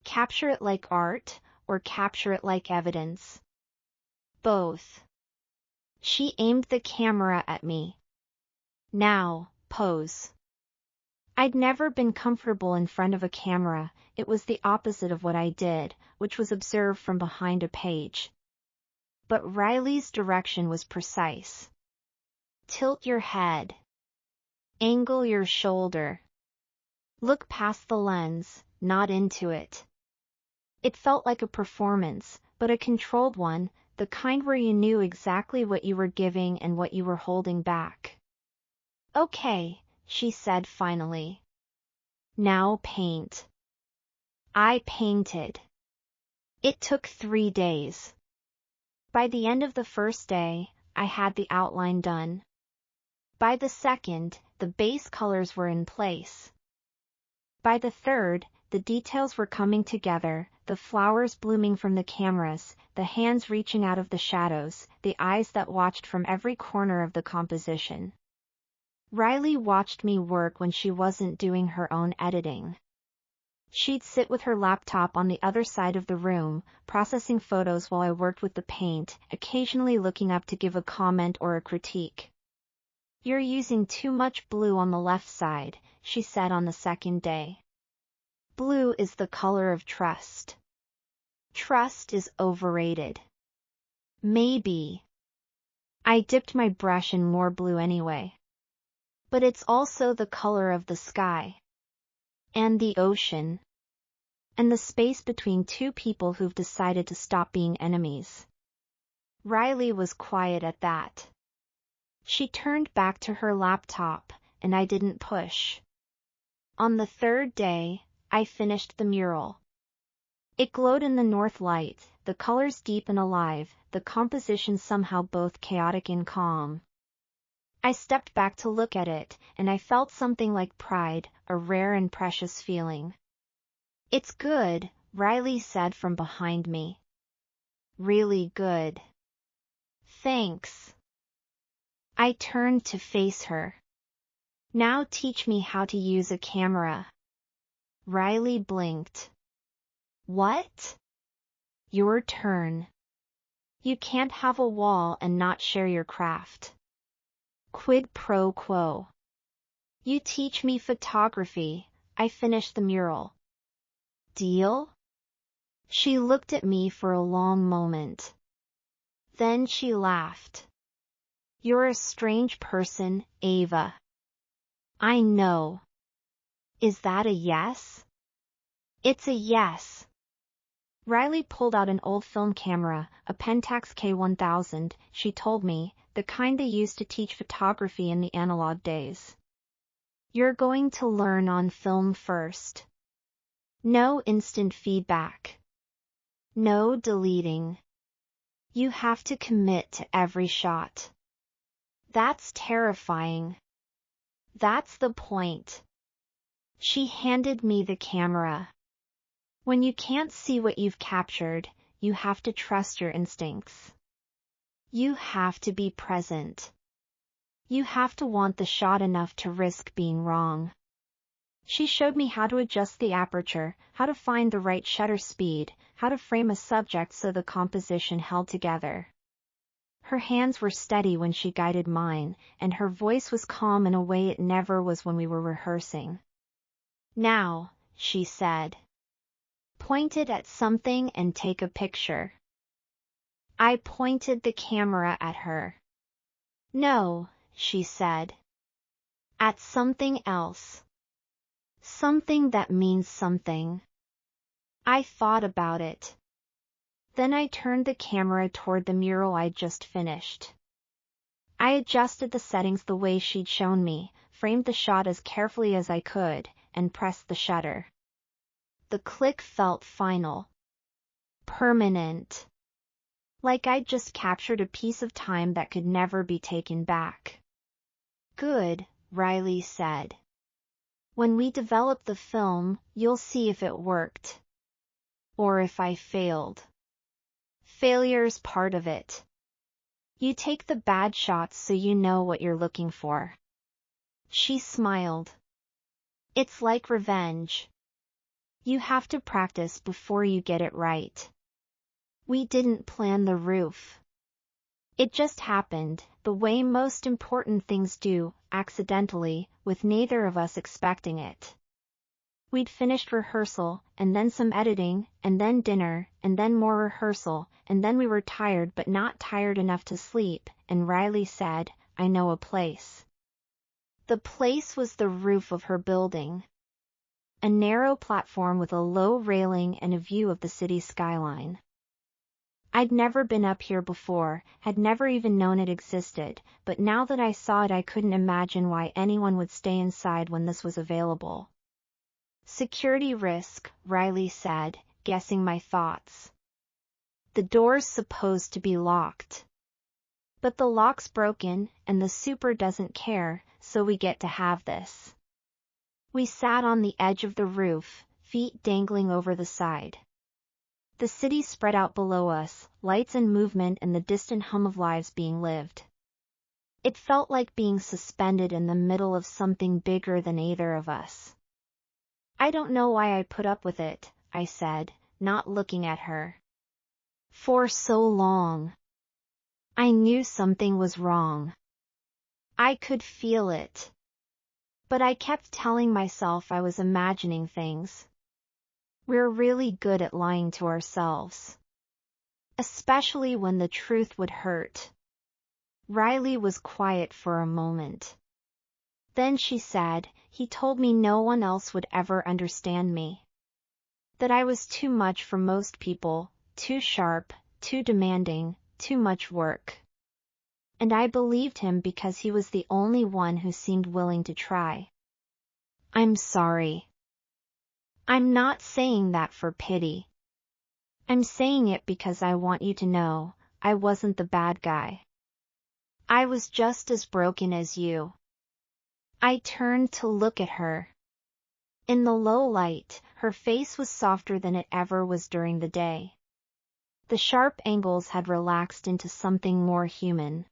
"Capture it like art, or capture it like evidence?" "Both." She aimed the camera at me. "Now, pose." I'd never been comfortable in front of a camera. It was the opposite of what I did, which was observe from behind a page. But Riley's direction was precise. "Tilt your head. Angle your shoulder. Look past the lens, not into it." It felt like a performance, but a controlled one, the kind where you knew exactly what you were giving and what you were holding back. "Okay," she said finally. "Now paint." I painted. It took 3 days. By the end of the first day, I had the outline done. By the second, the base colors were in place. By the third, the details were coming together, the flowers blooming from the cameras, the hands reaching out of the shadows, the eyes that watched from every corner of the composition. Riley watched me work when she wasn't doing her own editing. She'd sit with her laptop on the other side of the room, processing photos while I worked with the paint, occasionally looking up to give a comment or a critique. "You're using too much blue on the left side," she said on the second day. "Blue is the color of trust. Trust is overrated." "Maybe." I dipped my brush in more blue anyway. "But it's also the color of the sky. And the ocean. And the space between two people who've decided to stop being enemies." Riley was quiet at that. She turned back to her laptop, and I didn't push. On the third day, I finished the mural. It glowed in the north light, the colors deep and alive, the composition somehow both chaotic and calm. I stepped back to look at it, and I felt something like pride, a rare and precious feeling. "It's good," Riley said from behind me. "Really good." "Thanks." I turned to face her. "Now teach me how to use a camera." Riley blinked. "What?" "Your turn. You can't have a wall and not share your craft. Quid pro quo. You teach me photography, I finish the mural. Deal?" She looked at me for a long moment. Then she laughed. "You're a strange person, Ava." "I know." "Is that a yes?" "It's a yes." Riley pulled out an old film camera, a Pentax K1000, she told me, the kind they used to teach photography in the analog days. "You're going to learn on film first. No instant feedback. No deleting. You have to commit to every shot." "That's terrifying." "That's the point." She handed me the camera. "When you can't see what you've captured, you have to trust your instincts. You have to be present. You have to want the shot enough to risk being wrong." She showed me how to adjust the aperture, how to find the right shutter speed, how to frame a subject so the composition held together. Her hands were steady when she guided mine, and her voice was calm in a way it never was when we were rehearsing. "Now," she said. "Point it at something and take a picture." I pointed the camera at her. "No," she said. "At something else. Something that means something." I thought about it. Then I turned the camera toward the mural I'd just finished. I adjusted the settings the way she'd shown me, framed the shot as carefully as I could, and pressed the shutter. The click felt final. Permanent. Like I'd just captured a piece of time that could never be taken back. "Good," Riley said. "When we develop the film, you'll see if it worked. Or if I failed. Failure's part of it. You take the bad shots so you know what you're looking for." She smiled. "It's like revenge. You have to practice before you get it right." We didn't plan the roof. It just happened, the way most important things do, accidentally, with neither of us expecting it. We'd finished rehearsal, and then some editing, and then dinner, and then more rehearsal, and then we were tired but not tired enough to sleep, and Riley said, "I know a place." The place was the roof of her building. A narrow platform with a low railing and a view of the city skyline. I'd never been up here before, had never even known it existed, but now that I saw it I couldn't imagine why anyone would stay inside when this was available. "Security risk," Riley said, guessing my thoughts. "The door's supposed to be locked. But the lock's broken, and the super doesn't care, so we get to have this." We sat on the edge of the roof, feet dangling over the side. The city spread out below us, lights and movement and the distant hum of lives being lived. It felt like being suspended in the middle of something bigger than either of us. I don't know why I put up with it, I said, not looking at her. For so long. I knew something was wrong. I could feel it. But I kept telling myself I was imagining things. We're really good at lying to ourselves. Especially when the truth would hurt. Riley was quiet for a moment. Then she said, he told me no one else would ever understand me. That I was too much for most people, too sharp, too demanding, too much work. And I believed him because he was the only one who seemed willing to try. I'm sorry. I'm not saying that for pity. I'm saying it because I want you to know, I wasn't the bad guy. I was just as broken as you. I turned to look at her. In the low light, her face was softer than it ever was during the day. The sharp angles had relaxed into something more human.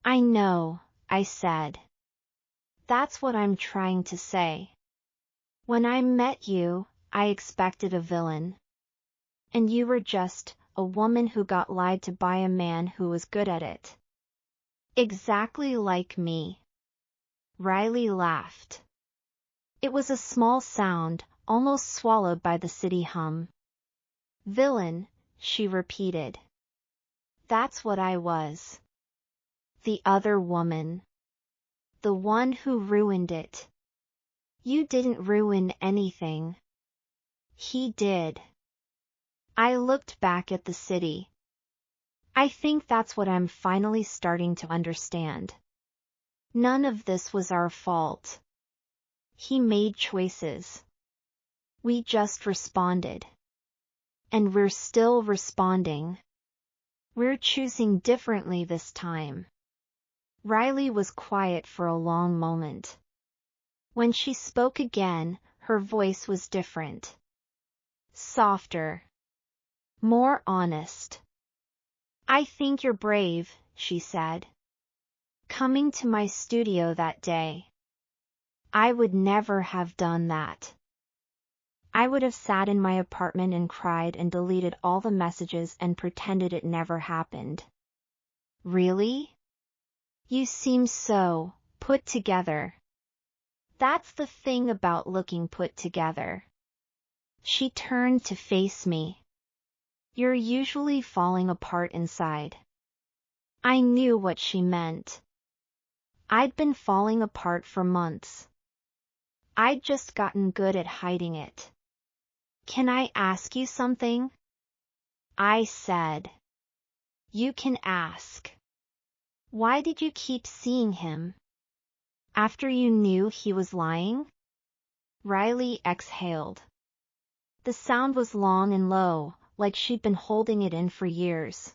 I know, I said. That's what I'm trying to say. When I met you, I expected a villain. And you were just a woman who got lied to by a man who was good at it. Exactly like me. Riley laughed. It was a small sound, almost swallowed by the city hum. Villain, she repeated. That's what I was. The other woman. The one who ruined it. You didn't ruin anything. He did. I looked back at the city. I think that's what I'm finally starting to understand. None of this was our fault. He made choices. We just responded. And we're still responding. We're choosing differently this time. Riley was quiet for a long moment. When she spoke again, her voice was different. Softer. More honest. I think you're brave, she said. Coming to my studio that day. I would never have done that. I would have sat in my apartment and cried and deleted all the messages and pretended it never happened. Really? You seem so put together. That's the thing about looking put together. She turned to face me. You're usually falling apart inside. I knew what she meant. I'd been falling apart for months. I'd just gotten good at hiding it. Can I ask you something? I said. You can ask. Why did you keep seeing him? After you knew he was lying? Riley exhaled. The sound was long and low, like she'd been holding it in for years.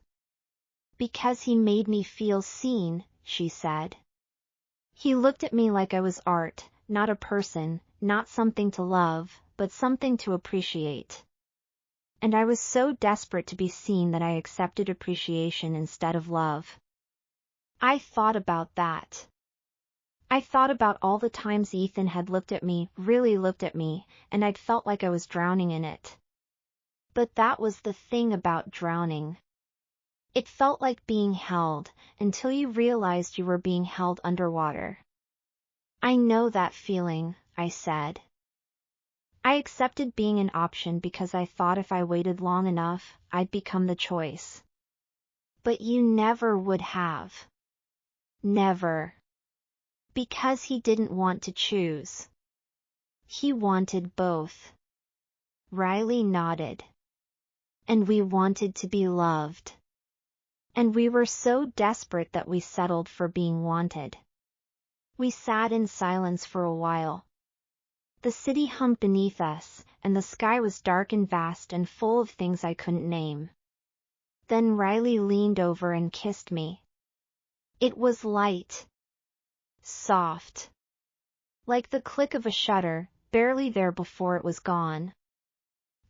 Because he made me feel seen, she said. He looked at me like I was art, not a person, not something to love, but something to appreciate. And I was so desperate to be seen that I accepted appreciation instead of love. I thought about that. I thought about all the times Ethan had looked at me, really looked at me, and I'd felt like I was drowning in it. But that was the thing about drowning. It felt like being held, until you realized you were being held underwater. I know that feeling, I said. I accepted being an option because I thought if I waited long enough, I'd become the choice. But you never would have. Never. Because he didn't want to choose. He wanted both. Riley nodded. And we wanted to be loved. And we were so desperate that we settled for being wanted. We sat in silence for a while. The city hummed beneath us, and the sky was dark and vast and full of things I couldn't name. Then Riley leaned over and kissed me. It was light. Soft. Like the click of a shutter, barely there before it was gone.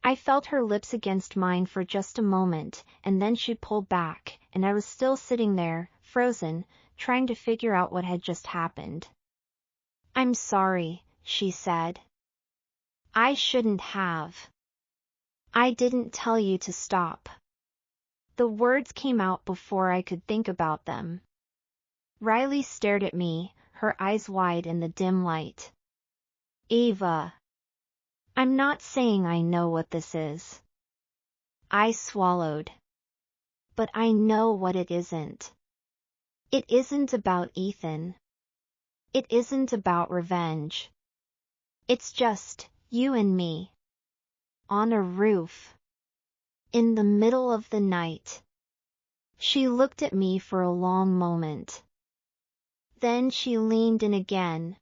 I felt her lips against mine for just a moment, and then she pulled back, and I was still sitting there, frozen, trying to figure out what had just happened. I'm sorry, she said. I shouldn't have. I didn't tell you to stop. The words came out before I could think about them. Riley stared at me, her eyes wide in the dim light. Ava. I'm not saying I know what this is. I swallowed. But I know what it isn't. It isn't about Ethan. It isn't about revenge. It's just you and me. On a roof. In the middle of the night. She looked at me for a long moment. Then she leaned in again.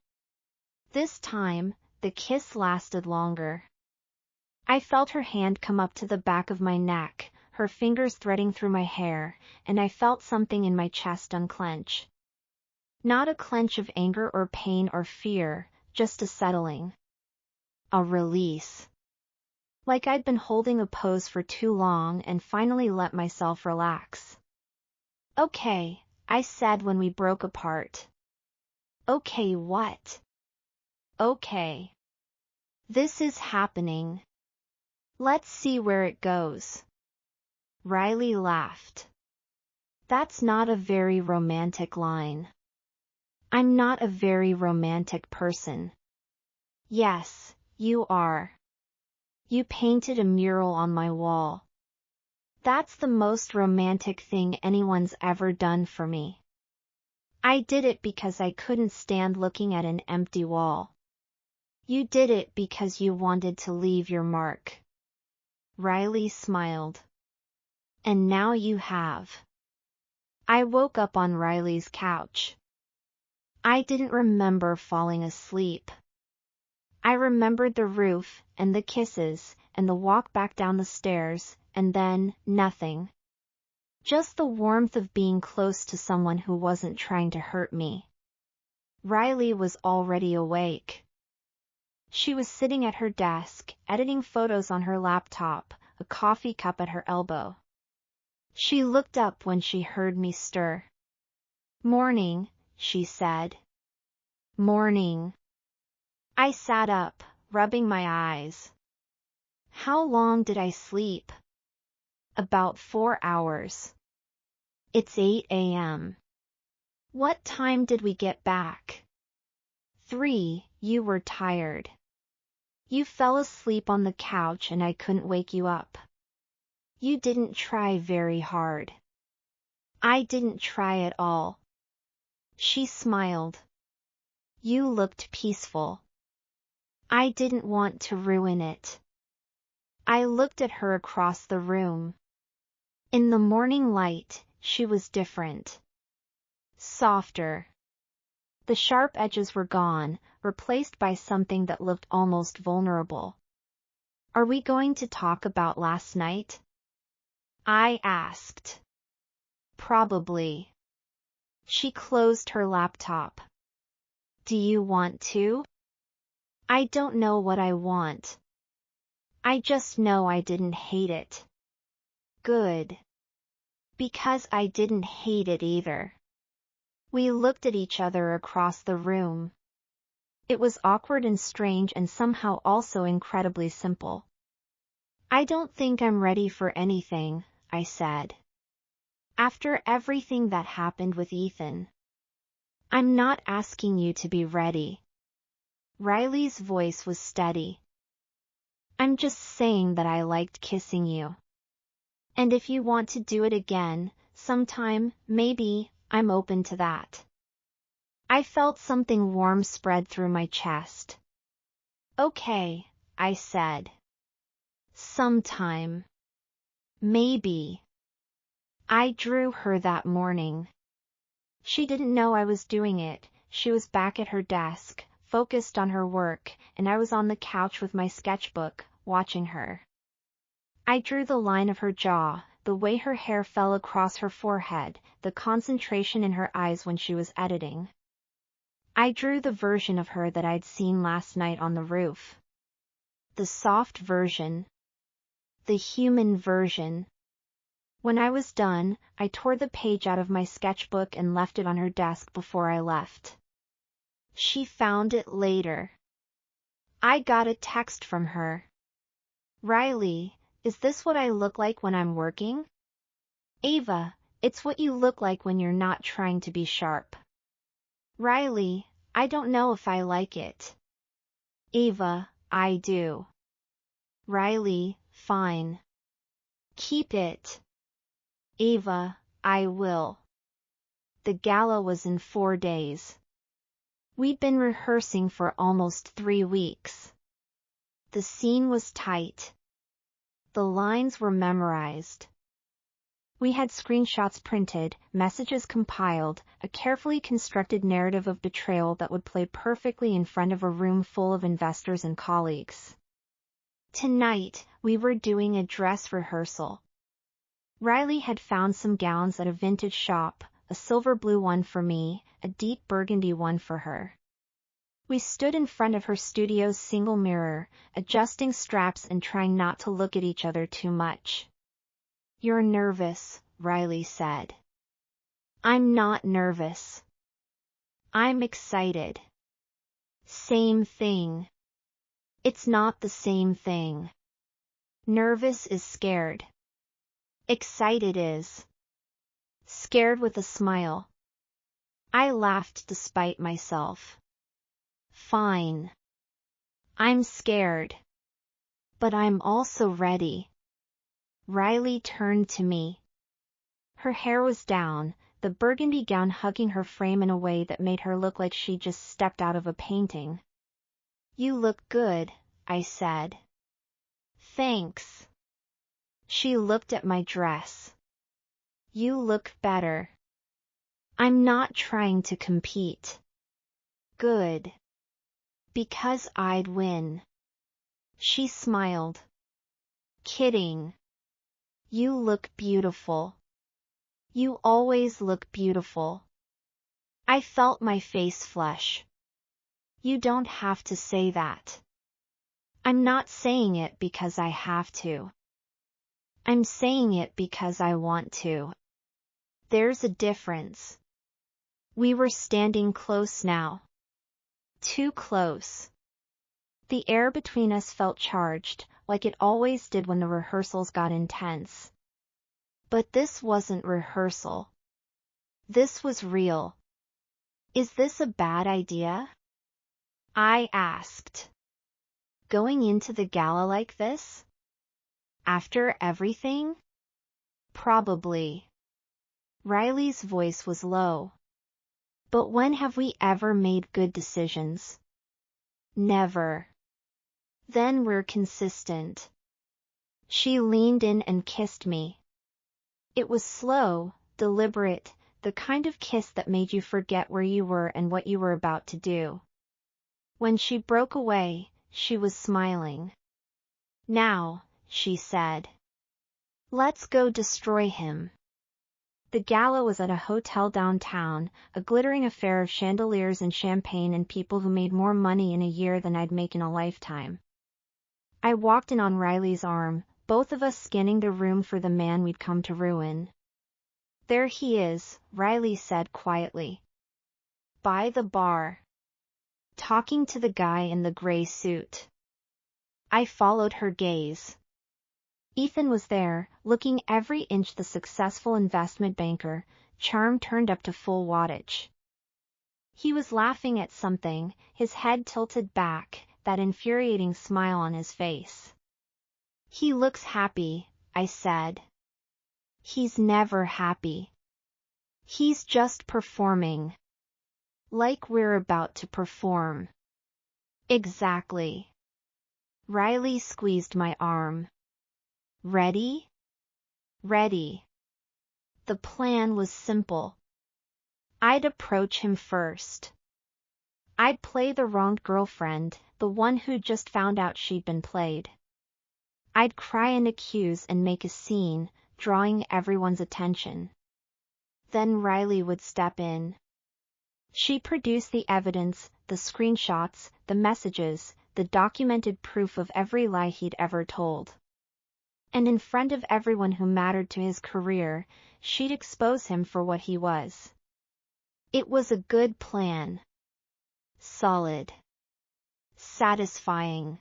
This time, the kiss lasted longer. I felt her hand come up to the back of my neck, her fingers threading through my hair, and I felt something in my chest unclench. Not a clench of anger or pain or fear, just a settling. A release. Like I'd been holding a pose for too long and finally let myself relax. Okay, I said when we broke apart. Okay, what? Okay. This is happening. Let's see where it goes. Riley laughed. That's not a very romantic line. I'm not a very romantic person. Yes, you are. You painted a mural on my wall. That's the most romantic thing anyone's ever done for me. I did it because I couldn't stand looking at an empty wall. You did it because you wanted to leave your mark. Riley smiled. And now you have. I woke up on Riley's couch. I didn't remember falling asleep. I remembered the roof, and the kisses, and the walk back down the stairs, and then, nothing. Just the warmth of being close to someone who wasn't trying to hurt me. Riley was already awake. She was sitting at her desk, editing photos on her laptop, a coffee cup at her elbow. She looked up when she heard me stir. Morning, she said. Morning. I sat up, rubbing my eyes. How long did I sleep? About 4 hours. It's 8 a.m. What time did we get back? 3, you were tired. You fell asleep on the couch and I couldn't wake you up. You didn't try very hard. I didn't try at all. She smiled. You looked peaceful. I didn't want to ruin it. I looked at her across the room. In the morning light, she was different. Softer. The sharp edges were gone, replaced by something that looked almost vulnerable. Are we going to talk about last night? I asked. Probably. She closed her laptop. Do you want to? I don't know what I want. I just know I didn't hate it. Good. Because I didn't hate it either. We looked at each other across the room. It was awkward and strange and somehow also incredibly simple. I don't think I'm ready for anything, I said. After everything that happened with Ethan. I'm not asking you to be ready. Riley's voice was steady. I'm just saying that I liked kissing you. And if you want to do it again, sometime, maybe, I'm open to that. I felt something warm spread through my chest. Okay, I said. Sometime. Maybe. I drew her that morning. She didn't know I was doing it. She was back at her desk, focused on her work, and I was on the couch with my sketchbook, watching her. I drew the line of her jaw, the way her hair fell across her forehead, the concentration in her eyes when she was editing. I drew the version of her that I'd seen last night on the roof. The soft version. The human version. When I was done, I tore the page out of my sketchbook and left it on her desk before I left. She found it later. I got a text from her. Riley, is this what I look like when I'm working? Ava, it's what you look like when you're not trying to be sharp. Riley, I don't know if I like it. Ava, I do. Riley, fine. Keep it. Ava, I will. The gala was in 4 days. We'd been rehearsing for almost 3 weeks. The scene was tight. The lines were memorized. We had screenshots printed, messages compiled, a carefully constructed narrative of betrayal that would play perfectly in front of a room full of investors and colleagues. Tonight, we were doing a dress rehearsal. Riley had found some gowns at a vintage shop, a silver blue one for me, a deep burgundy one for her. We stood in front of her studio's single mirror, adjusting straps and trying not to look at each other too much. You're nervous, Riley said. I'm not nervous. I'm excited. Same thing. It's not the same thing. Nervous is scared. Excited is. Scared with a smile. I laughed despite myself. Fine. I'm scared. But I'm also ready. Riley turned to me. Her hair was down, the burgundy gown hugging her frame in a way that made her look like she just stepped out of a painting. You look good, I said. Thanks. She looked at my dress. You look better. I'm not trying to compete. Good. Because I'd win. She smiled. Kidding. You look beautiful. You always look beautiful. I felt my face flush. You don't have to say that. I'm not saying it because I have to. I'm saying it because I want to. There's a difference. We were standing close now. Too close. The air between us felt charged, like it always did when the rehearsals got intense. But this wasn't rehearsal. This was real. Is this a bad idea? I asked. Going into the gala like this? After everything? Probably. Riley's voice was low. But when have we ever made good decisions? Never. Then we're consistent. She leaned in and kissed me. It was slow, deliberate, the kind of kiss that made you forget where you were and what you were about to do. When she broke away, she was smiling. Now, she said. Let's go destroy him. The gala was at a hotel downtown, a glittering affair of chandeliers and champagne and people who made more money in a year than I'd make in a lifetime. I walked in on Riley's arm, both of us scanning the room for the man we'd come to ruin. There he is, Riley said quietly. By the bar. Talking to the guy in the gray suit. I followed her gaze. Ethan was there, looking every inch the successful investment banker, charm turned up to full wattage. He was laughing at something, his head tilted back, that infuriating smile on his face. He looks happy, I said. He's never happy. He's just performing. Like we're about to perform. Exactly. Riley squeezed my arm. Ready? Ready. The plan was simple. I'd approach him first. I'd play the wronged girlfriend, the one who just found out she'd been played. I'd cry and accuse and make a scene, drawing everyone's attention. Then Riley would step in. She produced the evidence, the screenshots, the messages, the documented proof of every lie he'd ever told. And in front of everyone who mattered to his career, she'd expose him for what he was. It was a good plan. Solid. Satisfying.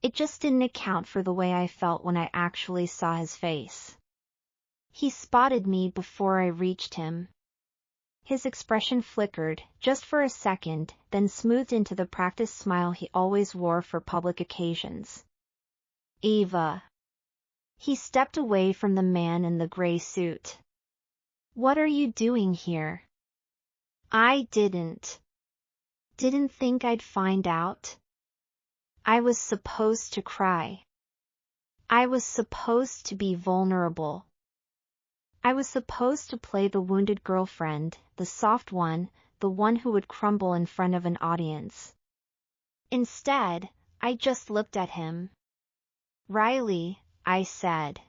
It just didn't account for the way I felt when I actually saw his face. He spotted me before I reached him. His expression flickered, just for a second, then smoothed into the practiced smile he always wore for public occasions. Ava. He stepped away from the man in the gray suit. What are you doing here? I didn't think I'd find out. I was supposed to cry. I was supposed to be vulnerable. I was supposed to play the wounded girlfriend, the soft one, the one who would crumble in front of an audience. Instead, I just looked at him. Riley, I said.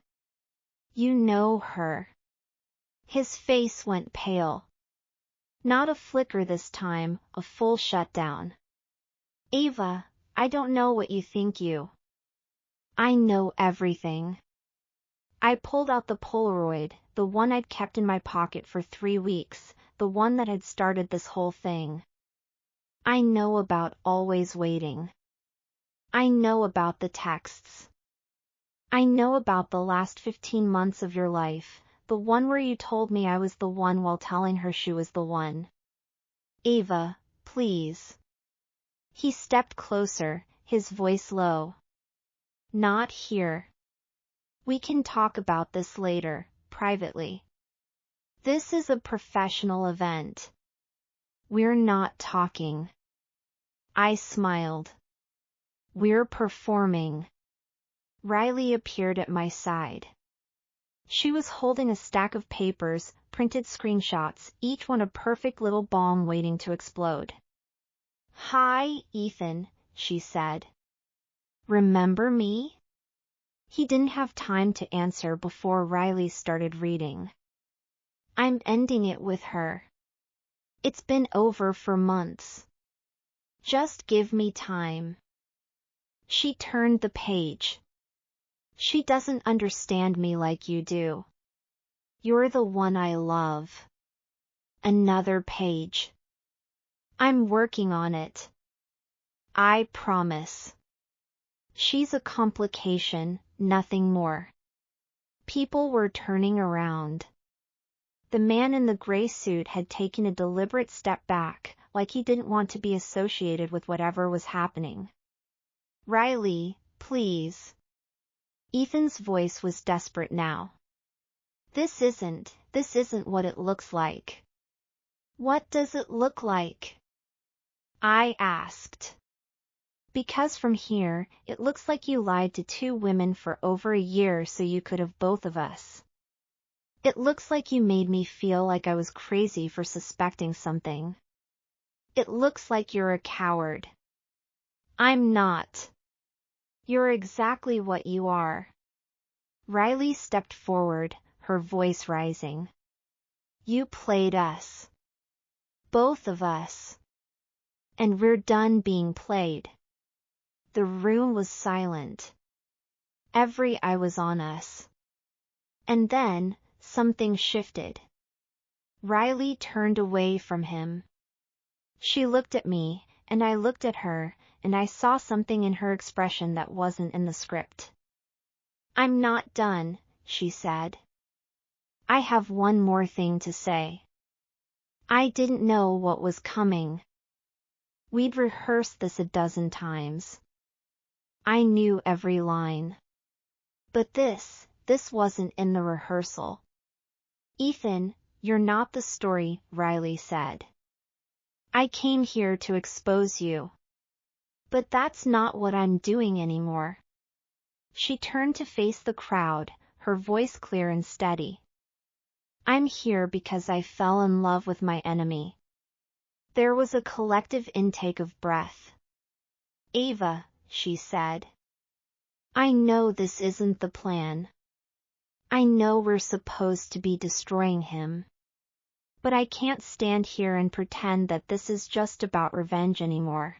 You know her. His face went pale. Not a flicker this time, a full shutdown. Ava, I don't know what you think you. I know everything. I pulled out the Polaroid, the one I'd kept in my pocket for 3 weeks, the one that had started this whole thing. I know about always waiting. I know about the texts. I know about the last 15 months of your life, the one where you told me I was the one while telling her she was the one. Ava, please. He stepped closer, his voice low. Not here. We can talk about this later, privately. This is a professional event. We're not talking. I smiled. We're performing. Riley appeared at my side. She was holding a stack of papers, printed screenshots, each one a perfect little bomb waiting to explode. Hi, Ethan, she said. Remember me? He didn't have time to answer before Riley started reading. I'm ending it with her. It's been over for months. Just give me time. She turned the page. She doesn't understand me like you do. You're the one I love. Another page. I'm working on it. I promise. She's a complication, nothing more. People were turning around. The man in the gray suit had taken a deliberate step back, like he didn't want to be associated with whatever was happening. Riley, please. Ethan's voice was desperate now. This isn't what it looks like. What does it look like? I asked. Because from here, it looks like you lied to 2 women for over a year so you could have both of us. It looks like you made me feel like I was crazy for suspecting something. It looks like you're a coward. I'm not. You're exactly what you are. Riley stepped forward, her voice rising. You played us. Both of us. And we're done being played. The room was silent. Every eye was on us. And then, something shifted. Riley turned away from him. She looked at me, and I looked at her, and I saw something in her expression that wasn't in the script. I'm not done, she said. I have one more thing to say. I didn't know what was coming. We'd rehearsed this a dozen times. I knew every line. But this wasn't in the rehearsal. Ethan, you're not the story, Riley said. I came here to expose you. But that's not what I'm doing anymore. She turned to face the crowd, her voice clear and steady. I'm here because I fell in love with my enemy. There was a collective intake of breath. Ava, she said. I know this isn't the plan. I know we're supposed to be destroying him. But I can't stand here and pretend that this is just about revenge anymore.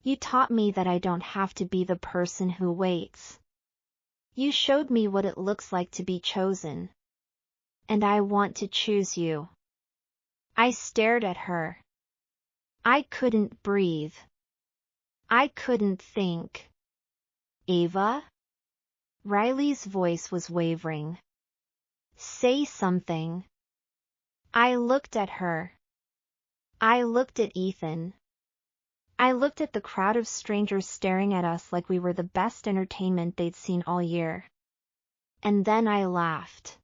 You taught me that I don't have to be the person who waits. You showed me what it looks like to be chosen. And I want to choose you. I stared at her. I couldn't breathe. I couldn't think. Ava? Riley's voice was wavering. Say something. I looked at her. I looked at Ethan. I looked at the crowd of strangers staring at us like we were the best entertainment they'd seen all year. And then I laughed.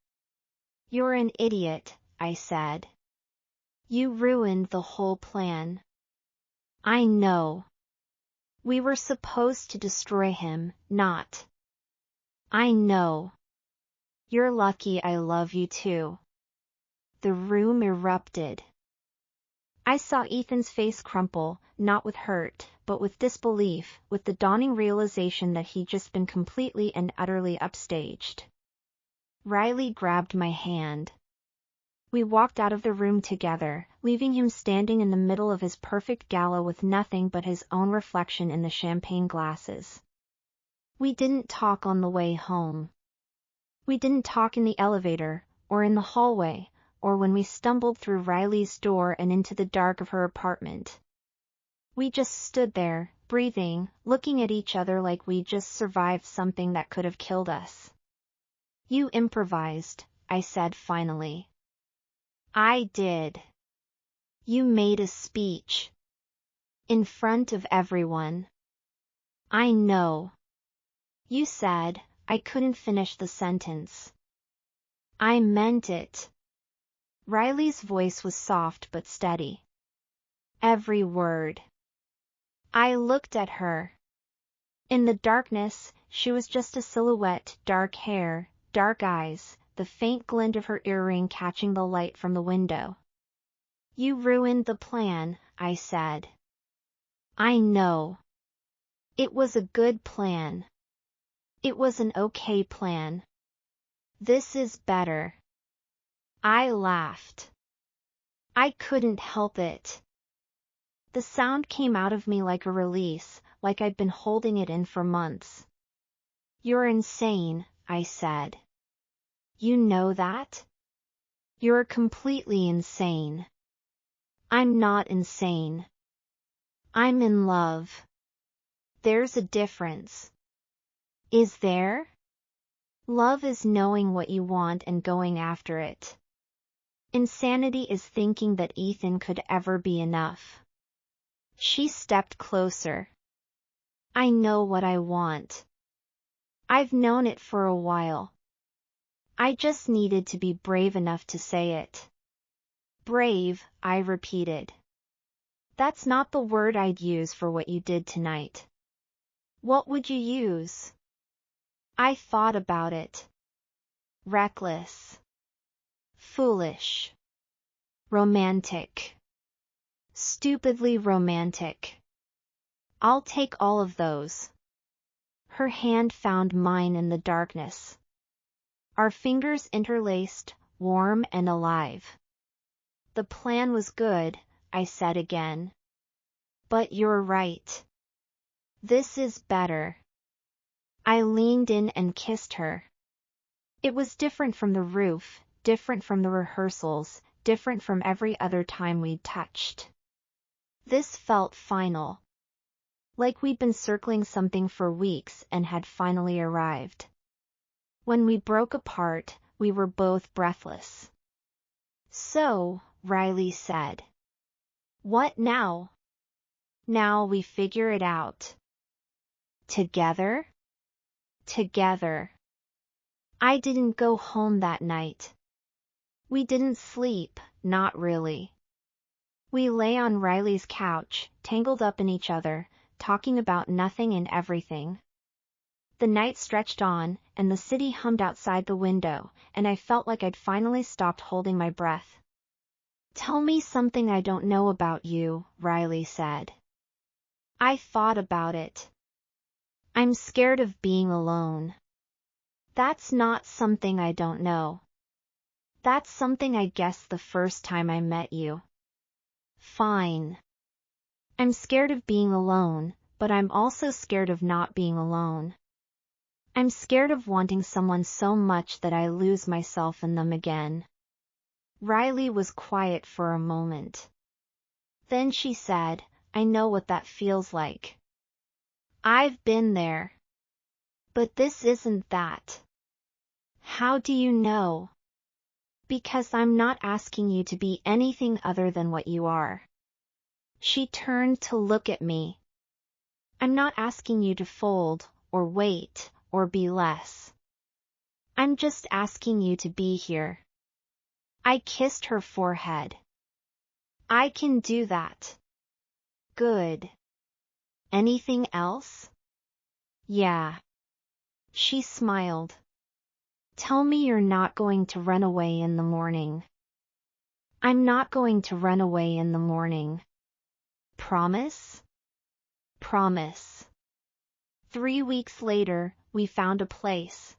You're an idiot, I said. You ruined the whole plan. I know. We were supposed to destroy him, not. I know. You're lucky I love you too. The room erupted. I saw Ethan's face crumple, not with hurt, but with disbelief, with the dawning realization that he'd just been completely and utterly upstaged. Riley grabbed my hand. We walked out of the room together, leaving him standing in the middle of his perfect gala with nothing but his own reflection in the champagne glasses. We didn't talk on the way home. We didn't talk in the elevator, or in the hallway, or when we stumbled through Riley's door and into the dark of her apartment. We just stood there, breathing, looking at each other like we'd just survived something that could have killed us. You improvised, I said finally. I did. You made a speech. In front of everyone. I know. You said, I couldn't finish the sentence. I meant it. Riley's voice was soft but steady. Every word. I looked at her. In the darkness, she was just a silhouette, dark hair, dark eyes, the faint glint of her earring catching the light from the window. You ruined the plan, I said. I know. It was a good plan. It was an okay plan. This is better. I laughed. I couldn't help it. The sound came out of me like a release, like I'd been holding it in for months. You're insane, I said. You know that? You're completely insane. I'm not insane. I'm in love. There's a difference. Is there? Love is knowing what you want and going after it. Insanity is thinking that Ethan could ever be enough. She stepped closer. I know what I want. I've known it for a while. I just needed to be brave enough to say it. Brave, I repeated. That's not the word I'd use for what you did tonight. What would you use? I thought about it. Reckless. Foolish. Romantic. Stupidly romantic. I'll take all of those. Her hand found mine in the darkness. Our fingers interlaced, warm and alive. The plan was good, I said again. But you're right. This is better. I leaned in and kissed her. It was different from the roof, different from the rehearsals, different from every other time we'd touched. This felt final. Like we'd been circling something for weeks and had finally arrived. When we broke apart, we were both breathless. So, Riley said. What now? Now we figure it out. Together? Together. I didn't go home that night. We didn't sleep, not really. We lay on Riley's couch, tangled up in each other, talking about nothing and everything. The night stretched on, and the city hummed outside the window, and I felt like I'd finally stopped holding my breath. Tell me something I don't know about you, Riley said. I thought about it. I'm scared of being alone. That's not something I don't know. That's something I guessed the first time I met you. Fine. I'm scared of being alone, but I'm also scared of not being alone. I'm scared of wanting someone so much that I lose myself in them again. Riley was quiet for a moment. Then she said, I know what that feels like. I've been there. But this isn't that. How do you know? Because I'm not asking you to be anything other than what you are. She turned to look at me. I'm not asking you to fold, or wait, or be less. I'm just asking you to be here. I kissed her forehead. I can do that. Good. Anything else? Yeah. She smiled. Tell me you're not going to run away in the morning. I'm not going to run away in the morning. Promise? Promise. 3 weeks later, we found a place.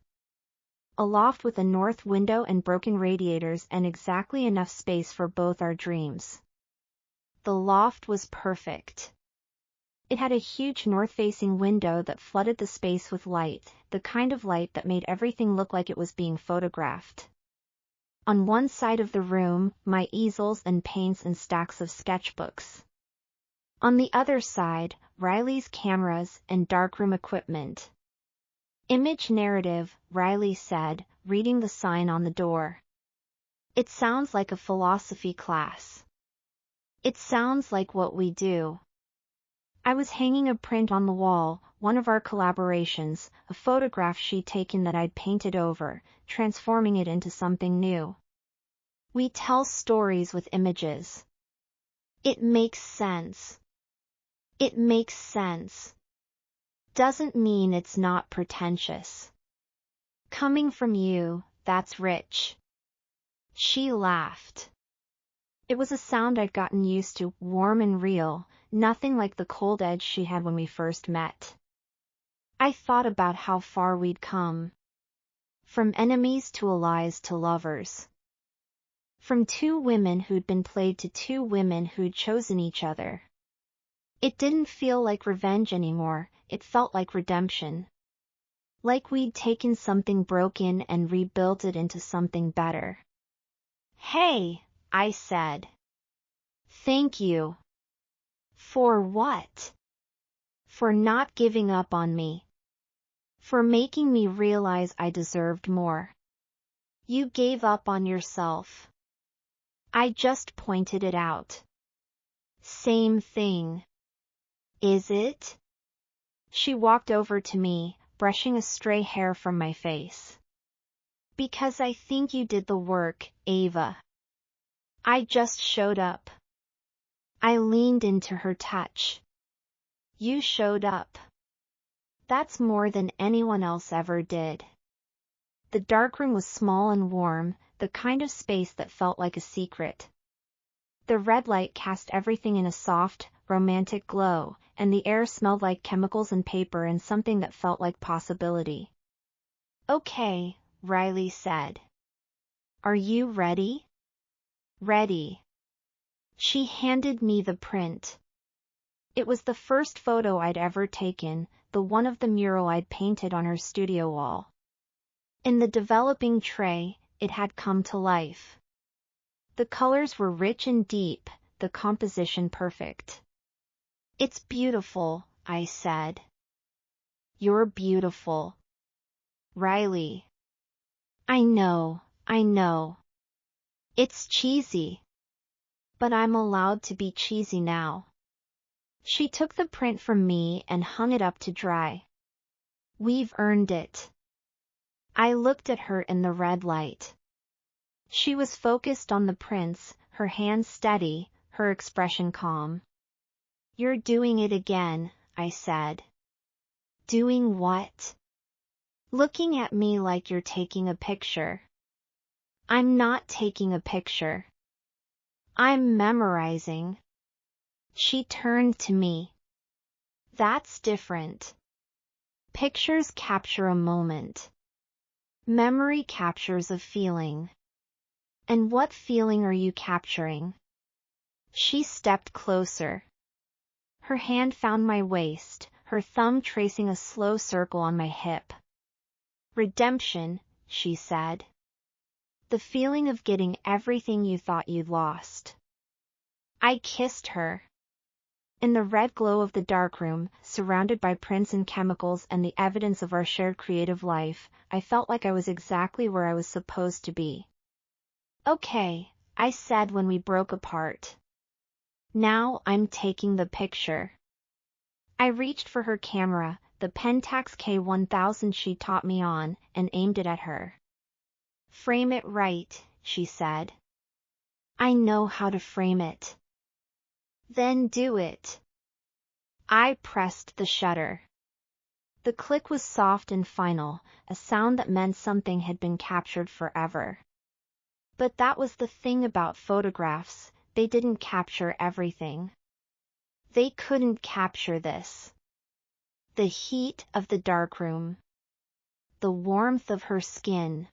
A loft with a north window and broken radiators and exactly enough space for both our dreams. The loft was perfect. It had a huge north-facing window that flooded the space with light, the kind of light that made everything look like it was being photographed. On one side of the room, my easels and paints and stacks of sketchbooks. On the other side, Riley's cameras and darkroom equipment. Image narrative, Riley said, reading the sign on the door. It sounds like a philosophy class. It sounds like what we do. I was hanging a print on the wall, one of our collaborations, a photograph she'd taken that I'd painted over, transforming it into something new. We tell stories with images. It makes sense. It makes sense. Doesn't mean it's not pretentious. Coming from you, that's rich. She laughed. It was a sound I'd gotten used to, warm and real, nothing like the cold edge she had when we first met. I thought about how far we'd come. From enemies to allies to lovers. From two women who'd been played to two women who'd chosen each other. It didn't feel like revenge anymore, it felt like redemption. Like we'd taken something broken and rebuilt it into something better. Hey, I said. Thank you. For what? For not giving up on me. For making me realize I deserved more. You gave up on yourself. I just pointed it out. Same thing. Is it? She walked over to me, brushing a stray hair from my face. Because I think you did the work, Ava. I just showed up. I leaned into her touch. You showed up. That's more than anyone else ever did. The darkroom was small and warm, the kind of space that felt like a secret. The red light cast everything in a soft, romantic glow, and the air smelled like chemicals and paper and something that felt like possibility. Okay, Riley said. Are you ready? Ready. She handed me the print. It was the first photo I'd ever taken, the one of the mural I'd painted on her studio wall. In the developing tray, it had come to life. The colors were rich and deep, the composition perfect. It's beautiful, I said. You're beautiful. Riley. I know. It's cheesy. But I'm allowed to be cheesy now. She took the print from me and hung it up to dry. We've earned it. I looked at her in the red light. She was focused on the prints, her hands steady, her expression calm. You're doing it again, I said. Doing what? Looking at me like you're taking a picture. I'm not taking a picture. I'm memorizing. She turned to me. That's different. Pictures capture a moment. Memory captures a feeling. And what feeling are you capturing? She stepped closer. Her hand found my waist, her thumb tracing a slow circle on my hip. Redemption, she said. The feeling of getting everything you thought you'd lost. I kissed her. In the red glow of the darkroom, surrounded by prints and chemicals and the evidence of our shared creative life, I felt like I was exactly where I was supposed to be. "Okay," I said when we broke apart. "Now I'm taking the picture." I reached for her camera, the Pentax K1000 she taught me on, and aimed it at her. "Frame it right," she said. "I know how to frame it." "Then do it." I pressed the shutter. The click was soft and final, a sound that meant something had been captured forever. But that was the thing about photographs, they didn't capture everything. They couldn't capture this. The heat of the darkroom. The warmth of her skin.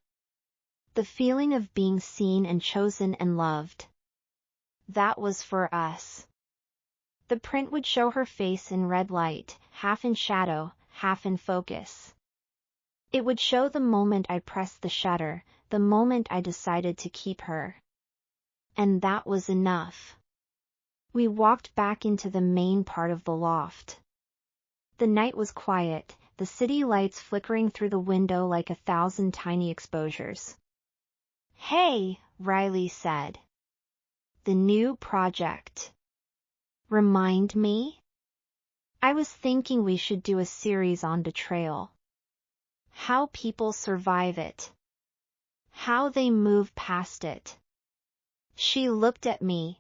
The feeling of being seen and chosen and loved. That was for us. The print would show her face in red light, half in shadow, half in focus. It would show the moment I pressed the shutter, the moment I decided to keep her. And that was enough. We walked back into the main part of the loft. The night was quiet, the city lights flickering through the window like 1,000 tiny exposures. "Hey," Riley said. "The new project. Remind me?" "I was thinking we should do a series on betrayal. How people survive it. How they move past it." She looked at me.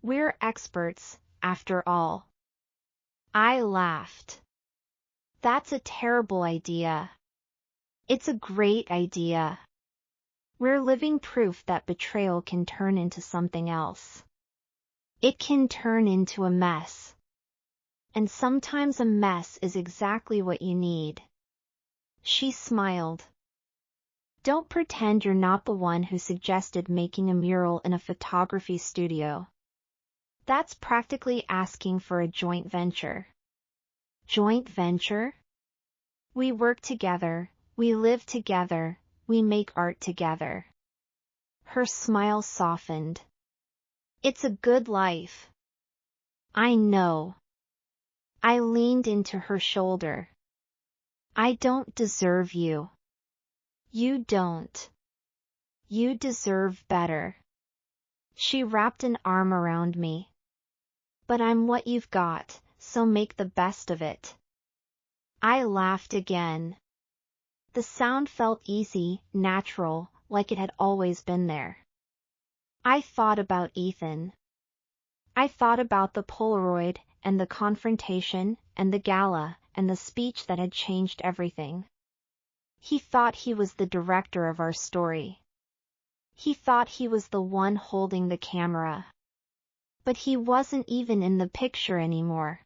"We're experts, after all." I laughed. "That's a terrible idea." "It's a great idea. We're living proof that betrayal can turn into something else. It can turn into a mess. And sometimes a mess is exactly what you need." She smiled. "Don't pretend you're not the one who suggested making a mural in a photography studio. That's practically asking for a joint venture." Joint venture? We work together, we live together, we make art together. Her smile softened. "It's a good life." "I know." I leaned into her shoulder. "I don't deserve you." "You don't. You deserve better." She wrapped an arm around me. "But I'm what you've got, so make the best of it." I laughed again. The sound felt easy, natural, like it had always been there. I thought about Ethan. I thought about the Polaroid, and the confrontation, and the gala, and the speech that had changed everything. He thought he was the director of our story. He thought he was the one holding the camera. But he wasn't even in the picture anymore.